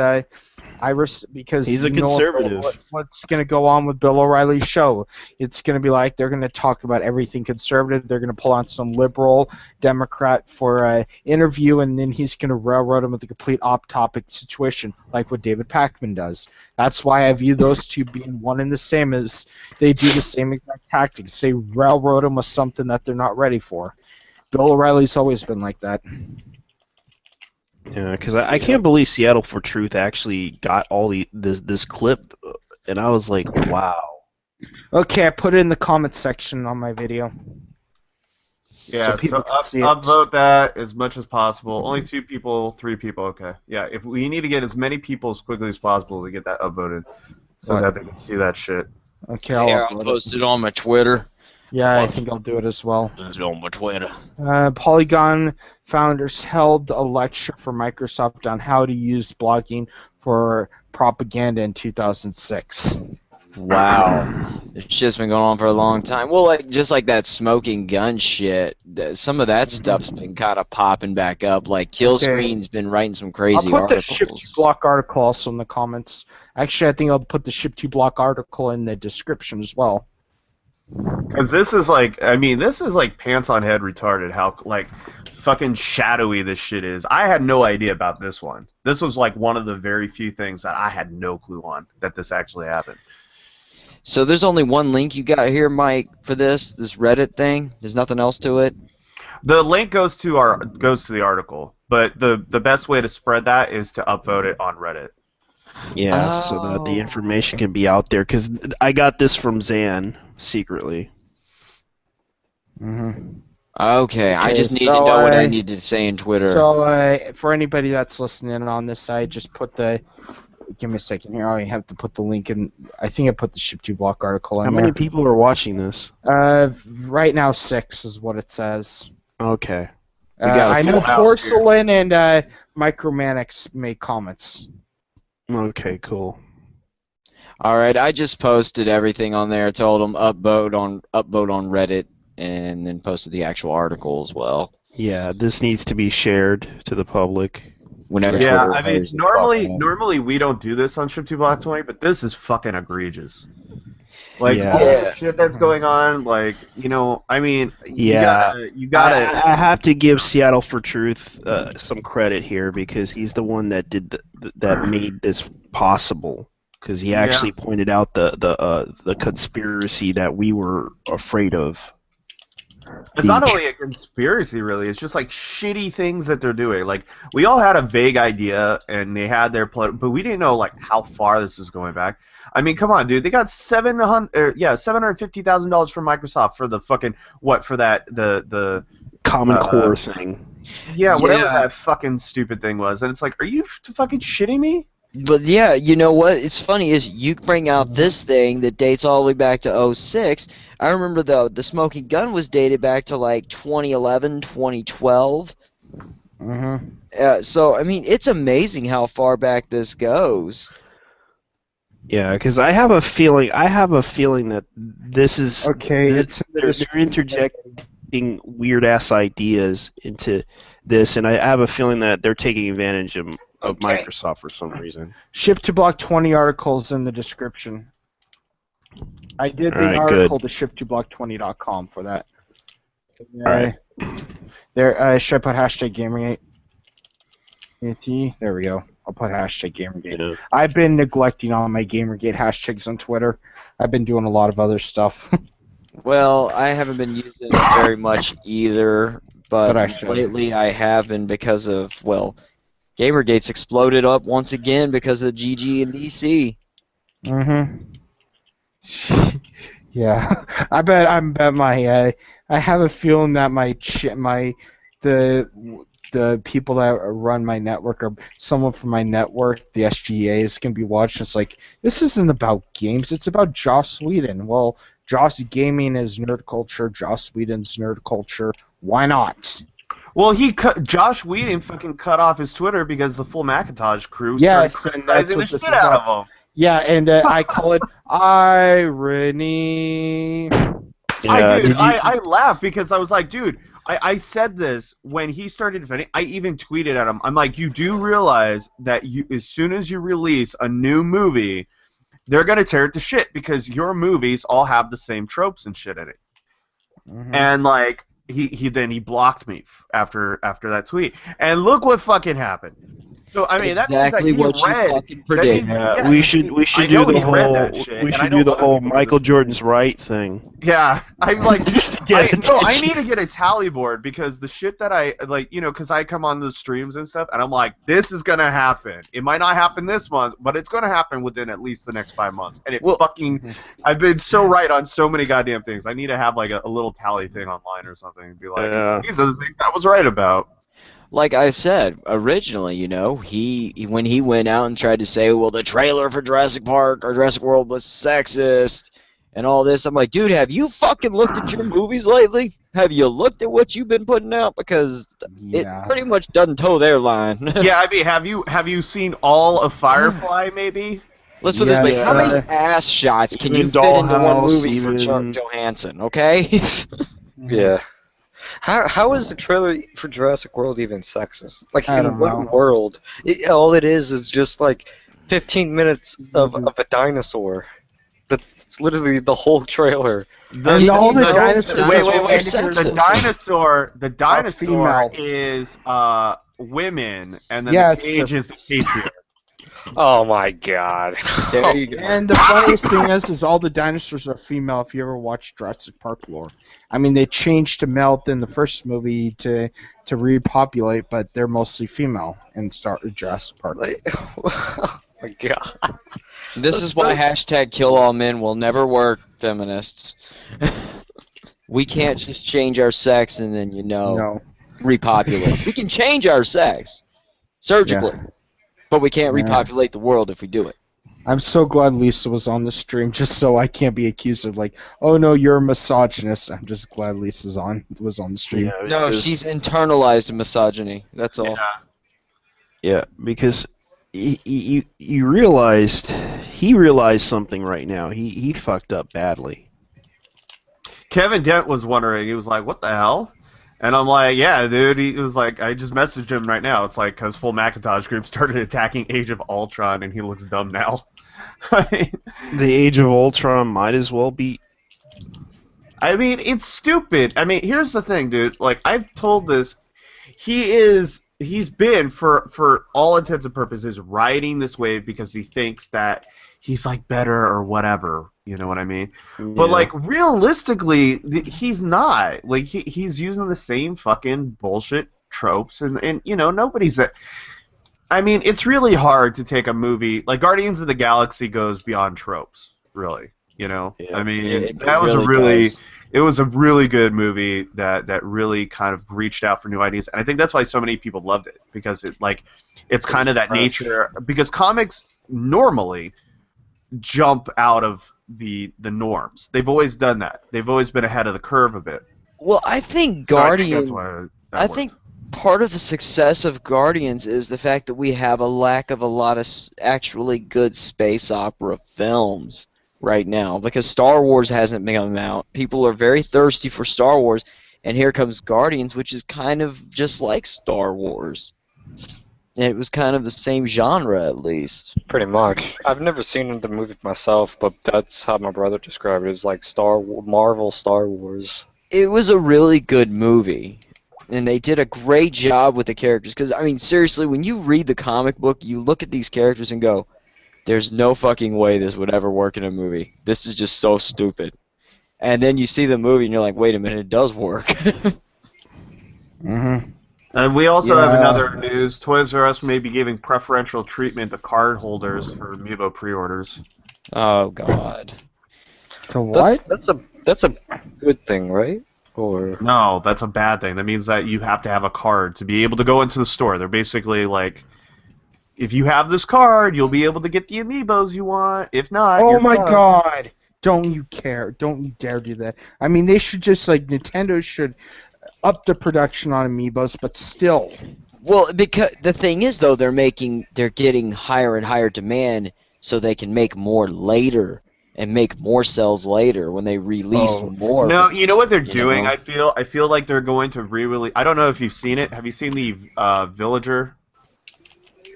because He's a you know conservative. what's going to go on with Bill O'Reilly's show? It's going to be like they're going to talk about everything conservative. They're going to pull on some liberal Democrat for an interview, and then he's going to railroad him with a complete off-topic situation, like what David Pakman does. That's why I view those two being one and the same. As they do the same exact tactics. They railroad him with something that they're not ready for. Bill O'Reilly's always been like that. Yeah, because I can't believe Seattle for Truth actually got all this clip, and I was like, wow. Okay, I put it in the comments section on my video. Yeah, So people can see it. upvote that as much as possible. Only 2 people, 3 people, okay. Yeah, if we need to get as many people as quickly as possible to get that upvoted so that they can see that shit. Okay, I'll upload post it on my Twitter. Yeah, I think I'll do it as well. It's on my Twitter. Polygon founders held a lecture for Microsoft on how to use blogging for propaganda in 2006. Wow. It's just been going on for a long time. Well, like just like that smoking gun shit, some of that stuff's been kind of popping back up. Like Killscreen's been writing some crazy I'll put the articles. Ship to Block article also in the comments. Actually, I think I'll put the Ship to Block article in the description as well. Because this is like, I mean, this is like pants on head retarded how, like, fucking shadowy this shit is. I had no idea about this one. This was like one of the very few things that I had no clue on that this actually happened. So there's only one link you got here, Mike, for this Reddit thing? There's nothing else to it? The link goes to the article, but the best way to spread that is to upvote it on Reddit. Yeah, so that the information can be out there. Because I got this from Zan secretly. Okay, I just need to so, know what I need to say in Twitter. So, for anybody that's listening on this side, just put the. Give me a second here. I have to put the link in. I think I put the Ship to Block article in How many people are watching this? Right now, 6 is what it says. Okay. I know Porcelain and Micromanix made comments. Okay, cool. All right, I just posted everything on there. Told them upvote on Reddit, and then posted the actual article as well. Yeah, this needs to be shared to the public. Whenever Yeah, Twitter I mean, hires normally we don't do this on Ship to Block 20, but this is fucking egregious. Like Yeah. all the shit that's going on, like I mean, Yeah, you gotta. I have to give Seattle for Truth some credit here because he's the one that did that made this possible. Because he actually pointed out the conspiracy that we were afraid of. It's not only a conspiracy, really. It's just like shitty things that they're doing. Like we all had a vague idea, and they had their but we didn't know like how far this is going back. I mean, come on, dude. They got $750,000 from Microsoft for the fucking for that the Common Core thing. Yeah, whatever that fucking stupid thing was, and it's like, are you fucking shitting me? But yeah, you know what? It's funny is you bring out this thing that dates all the way back to '06. I remember the Smoking Gun was dated back to like 2011, 2012. So I mean, it's amazing how far back this goes. Yeah, because I have a feeling that this is Okay, it's in the they're description. interjecting weird ass ideas into this, and I have a feeling that they're taking advantage of Microsoft for some reason. Ship to Block 20 articles in the description. I did the Alright, article good. to ship2block20.com for that. Alright. There, should I put hashtag Gamergate? There we go. I'll put hashtag Gamergate. Yeah. I've been neglecting all my Gamergate hashtags on Twitter. I've been doing a lot of other stuff. Well, I haven't been using it very much either, but But I should. lately I have been because of, well, Gamergate's exploded up once again because of the GG and DC. Yeah, I bet my I have a feeling that the people that run my network or someone from my network, the SGA, is gonna be watching. It's like, this isn't about games. It's about Joss Whedon. Well, Joss Gaming is nerd culture. Joss Whedon's nerd culture. Why not? Well, Josh Whedon fucking cut off his Twitter because the full Macintosh crew Yes, started and that's criticizing the what shit this is out about. of him. Yeah, and I call it irony. I laughed because I was like, dude, I said this when he started defending. I even tweeted at him. I'm like, you do realize that as soon as you release a new movie, they're gonna tear it to shit because your movies all have the same tropes and shit in it. And like he blocked me after that tweet. And look what fucking happened. So I mean Exactly that means what that he you read. fucking predicted. Yeah, we should I do know the he read that whole shit, we and I should know do the other whole people do Michael this. Jordan's right thing. Yeah, I'm like, Just to get I attention. need to get a tally board because the shit that I like, because I come on the streams and stuff, and I'm like, this is gonna happen. It might not happen this month, but it's gonna happen within at least the next 5 months. And I've been so right on so many goddamn things. I need to have like a little tally thing online or something and be like, these are the things I was right about. Like I said originally, he when he went out and tried to say, well, the trailer for Jurassic Park or Jurassic World was sexist and all this, I'm like, dude, have you fucking looked at your movies lately? Have you looked at what you've been putting out? Because it pretty much doesn't toe their line. Yeah, I mean, have you seen all of Firefly? Maybe. Let's put this way: how many ass shots can you Even fit into one Dollhouse, movie for even- Johansson? Okay. Yeah. How is the trailer for Jurassic World even sexist? Like, I in don't what know. world? All it is just like 15 minutes of a dinosaur. That's literally the whole trailer. All the dinosaurs. Wait. The dinosaur female. is women, and then Yes, the cage is the patriarch. Oh my god. There you go. And the funniest thing is all the dinosaurs are female. If you ever watched Jurassic Park lore, I mean, they changed to male in the first movie to repopulate, but they're mostly female in Jurassic Park. Oh my god. This is why hashtag kill all men will never work, feminists. We can't just change our sex and then repopulate. We can change our sex surgically, but we can't repopulate the world if we do it. I'm so glad Lisa was on the stream, just so I can't be accused of like, oh no, you're a misogynist. I'm just glad was on the stream. No, she's internalized misogyny. That's all. Yeah, because he realized something right now. He fucked up badly. Kevin Dent was wondering. He was like, "What the hell?" And I'm like, "Yeah, dude." He was like, "I just messaged him right now. It's like because full Macintosh group started attacking Age of Ultron, and he looks dumb now." The Age of Ultron might as well be. I mean, it's stupid. I mean, here's the thing, dude. Like, I've told this. He's been, for all intents and purposes, riding this wave because he thinks that he's, like, better or whatever. You know what I mean? Yeah. But, like, realistically, he's not. Like, he's using the same fucking bullshit tropes, and nobody's... I mean, it's really hard to take a movie... Like, Guardians of the Galaxy goes beyond tropes, really. You know, Yeah. I mean, It that was really does. it was a really good movie that really kind of reached out for new ideas, and I think that's why so many people loved it because it's kind of that fresh. nature because comics normally jump out of the norms. They've always done that. They've always been ahead of the curve a bit. Well, I think So I think that's Guardian. why that I worked. think part of the success of Guardians is the fact that we have a lack of a lot of actually good space opera films right now because Star Wars hasn't been coming out. People are very thirsty for Star Wars, and here comes Guardians, which is kind of just like Star Wars. And it was kind of the same genre, at least. Pretty much. I've never seen the movie myself, but that's how my brother described it. It's like Marvel Star Wars. It was a really good movie. And they did a great job with the characters. Because, I mean, seriously, when you read the comic book, you look at these characters and go, there's no fucking way this would ever work in a movie. This is just so stupid. And then you see the movie and you're like, wait a minute, it does work. Mm-hmm. And we also have Yeah. another news. Toys R Us may be giving preferential treatment to card holders for Amiibo pre-orders. Oh, God. To what? That's a good thing, right? Or No, that's a bad thing. That means that you have to have a card to be able to go into the store. They're basically like, if you have this card, you'll be able to get the Amiibos you want. If not, Oh you're my fucked. God! Don't you care? Don't you dare do that. I mean, they should just Nintendo should up the production on Amiibos, but still. Well, because the thing is, though, they're getting higher and higher demand so they can make more later and make more cells later when they release more. No, you know what they're You doing? know? I feel like they're going to re-release. I don't know if you've seen it. Have you seen the Villager?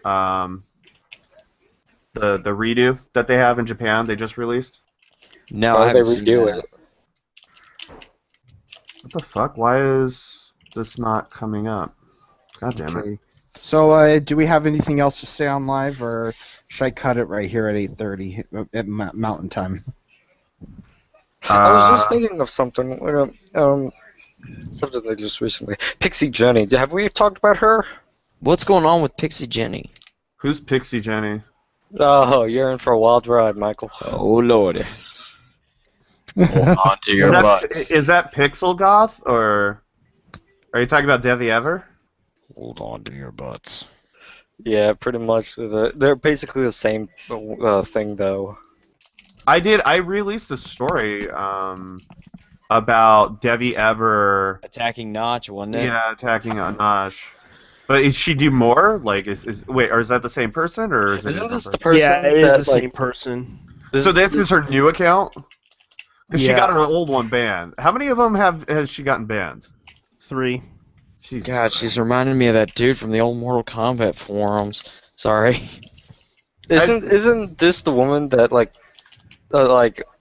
The redo that they have in Japan. They just released. No, why I would they haven't seen redo that. it? What the fuck? Why is this not coming up? God damn it. Okay. So, do we have anything else to say on live, or should I cut it right here at 8:30 at Mountain Time? I was just thinking of something. Something that just recently. Pixie Jenny. Have we talked about her? What's going on with Pixie Jenny? Who's Pixie Jenny? Oh, you're in for a wild ride, Michael. Oh, Lordy. Hold on to your butts. Is that Pixel Goth, or are you talking about Devi Ever? Hold on to your butts. Yeah, pretty much. They're basically the same thing, though. I released a story about Devi Ever. Attacking Notch, wasn't it? Yeah, attacking Anash. But is she do more? Like, wait, or is that the same person, or is it? Isn't a this the different person? Yeah, it is that, the like, same person. So this is her new account? Because she Yeah. got her old one banned. How many of them has she gotten banned? 3. Jesus God, Christ. she's reminding me of that dude from the old Mortal Kombat forums. Sorry. Isn't this the woman that like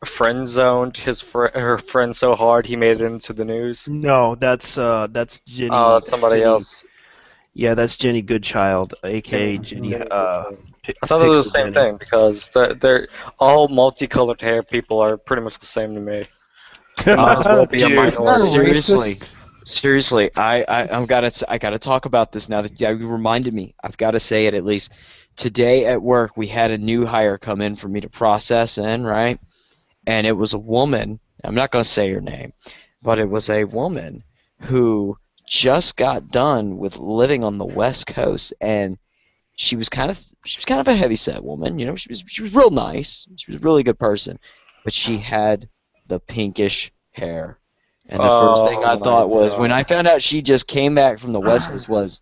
friend zoned her friend so hard he made it into the news? No, that's Jenny. Oh, that's somebody Jenny- else. Yeah, that's Jenny Goodchild, aka Jenny. I thought it was the Pixel same Jenny. thing because they're all multicolored hair people are pretty much the same to me. They might as well be a Dude, minority. seriously, I gotta talk about this now that you reminded me. I've got to say it at least. Today at work, we had a new hire come in for me to process in, right? And it was a woman. I'm not gonna say her name, but it was a woman who just got done with living on the West Coast, and she was kind of a heavyset woman. You know, she was real nice. She was a really good person, but she had the pinkish hair. And the first thing I Oh my thought was, God. when I found out she just came back from the West Coast, was,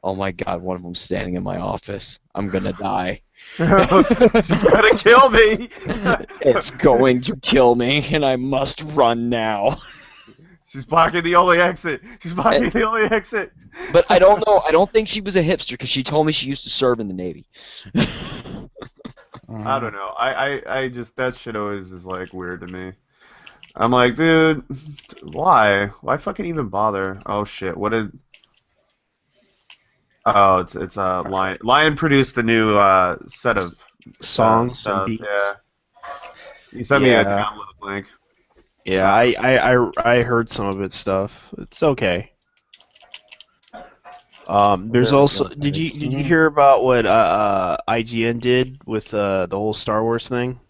oh my God, one of them's standing in my office. I'm gonna die. She's gonna kill me. It's going to kill me, and I must run now. She's blocking the only exit. She's blocking the only exit. But I don't know. I don't think she was a hipster because she told me she used to serve in the Navy. I don't know. I just that shit always is like weird to me. I'm like, dude, why? Why fucking even bother? Oh shit, what did? Oh, it's Lion. Lion produced a new set of Songs stuff. and beats. Yeah. He sent me a Yeah. download link. Yeah, I heard some of its stuff. It's okay. There's also did you hear about what IGN did with the whole Star Wars thing?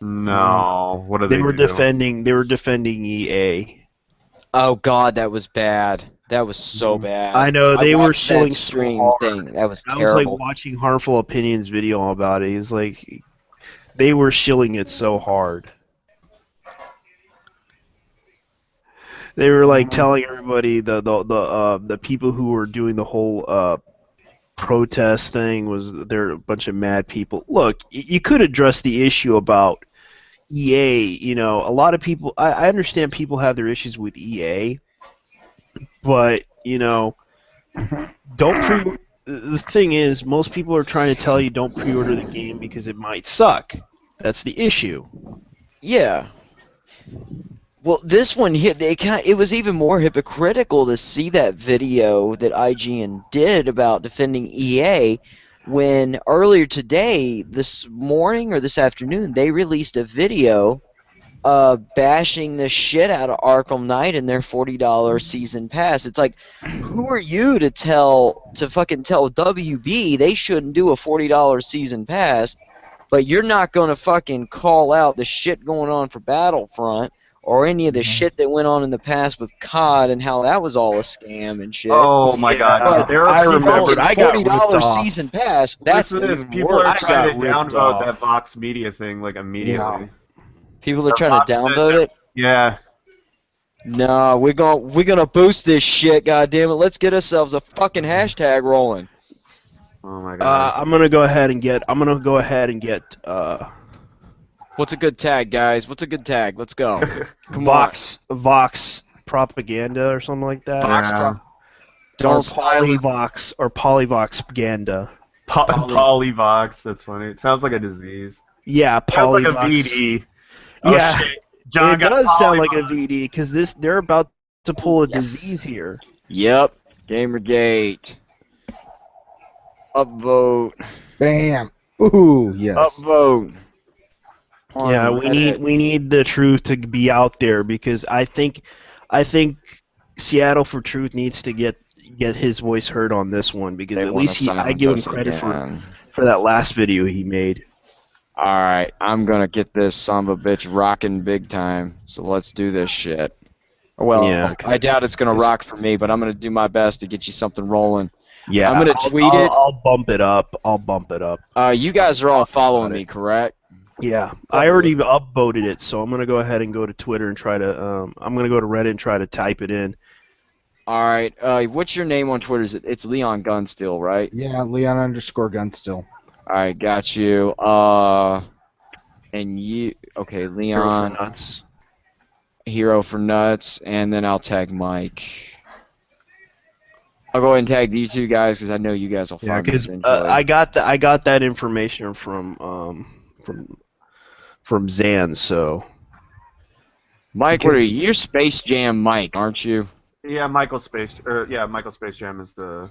No. What did they They were do? defending. They were defending EA. Oh God, that was bad. That was so bad. I know they were watched shilling that so stream hard. thing. That was I was like terrible. watching Harmful Opinions video about it. He's like, they were shilling it so hard. They were like telling everybody the people who were doing the whole protest thing was they're a bunch of mad people. Look, you could address the issue about EA. You know, a lot of people. I understand people have their issues with EA, but you know, don't pre. The thing is, most people are trying to tell you don't pre-order the game because it might suck. That's the issue. Yeah. Well, this one here, it was even more hypocritical to see that video that IGN did about defending EA when earlier today, this morning or this afternoon, they released a video bashing the shit out of Arkham Knight and their $40 season pass. It's like, who are you to fucking tell WB they shouldn't do a $40 season pass, but you're not going to fucking call out the shit going on for Battlefront or any of the shit that went on in the past with COD and how that was all a scam and shit. Oh my God! But There are I people- remembered. I got ripped $40 off. season pass, that's Listen to this. even People worse. are I trying got to ripped downvote off. that Vox Media thing like immediately. People are trying to downvote it. Yeah. No, we're gonna boost this shit, goddammit. Let's get ourselves a fucking hashtag rolling. Oh my God. I'm gonna go ahead and get. What's a good tag, guys? What's a good tag? Let's go. Come Vox propaganda or something like that. Vox Yeah. pro- Don't silence. Polyvoxpaganda. Polyvox. That's funny. It sounds like a disease. Yeah, Sounds like a Polyvox. VD. Oh, Yeah, shit. John it got does sound like a Polyvox. VD because they're about to pull a disease here. Yep. Gamergate. Upvote. Bam. Ooh, yes. Upvote. Yeah, we need the truth to be out there because I think Seattle for Truth needs to get his voice heard on this one because at least I give him credit for that last video he made. Alright, I'm gonna get this son of a bitch rocking big time, so let's do this shit. Well, Yeah. I doubt it's gonna rock for me, but I'm gonna do my best to get you something rolling. Yeah, I'm gonna tweet it. I'll bump it up. You guys are all following me, correct? Yeah, I already upvoted it, so I'm gonna go ahead and go to Twitter and try to. I'm gonna go to Reddit and try to type it in. Alright, what's your name on Twitter? It's Leon Gunstill, right? Yeah, Leon_Gunstill. Alright, got you. And you, okay, Leon, Nuts. Hero for Nuts, and then I'll tag Mike. I'll go ahead and tag you two guys because I know you guys will Yeah, find because this I got that information from Zan. So Mike, what are you? You're Space Jam Mike, aren't you? Yeah, Michael Space Jam is the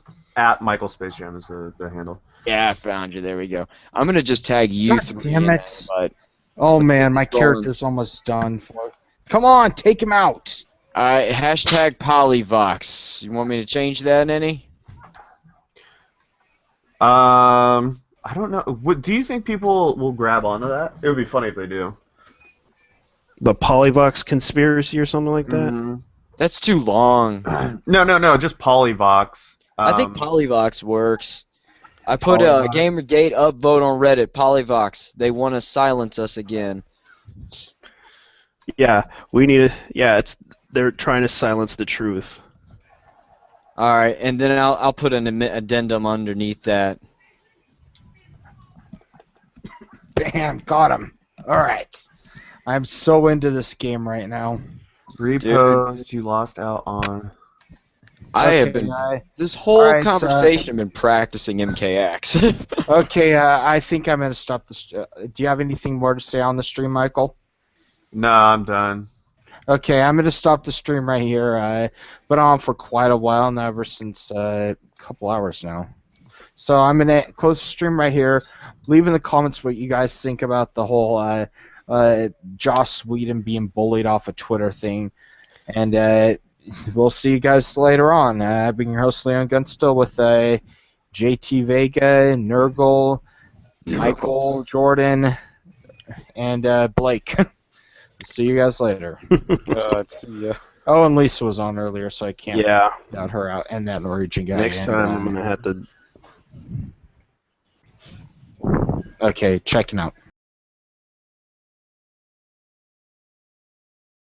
Michael Space Jam is the handle. Yeah, I found you. There we go. I'm gonna just tag you God three damn in it. that, but Oh Let's man, get my this rolling. character's almost done for. Come on, take him out. hashtag Polyvox. You want me to change that any? I don't know. Do you think people will grab onto that? It would be funny if they do. the Polyvox conspiracy or something like that. Mhm. That's too long. No, just Polyvox. I think Polyvox works. I put Polyvox. Gamergate upvote on Reddit. Polyvox. They want to silence us again. Yeah, we need to. Yeah, they're trying to silence the truth. All right, and then I'll put an addendum underneath that. Bam, got him. All right. I'm so into this game right now. Repost you lost out on. I have Okay, been this whole alright, conversation. I've been practicing MKX. Okay, I think I'm gonna stop this. Do you have anything more to say on the stream, Michael? No, I'm done. Okay, I'm gonna stop the stream right here. Been on for quite a while now, ever since a couple hours now. So I'm gonna close the stream right here. Leave in the comments what you guys think about the whole Joss Whedon being bullied off a Twitter thing, and we'll see you guys later on. I've been your host Leon Gunstill with JT Vega, Nurgle, Michael, Jordan, and Blake. See you guys later. Yeah. Oh, and Lisa was on earlier, so I can't Yeah. shout her out. And that Norwegian guy. Next and, time I'm gonna have to. Okay, checking out.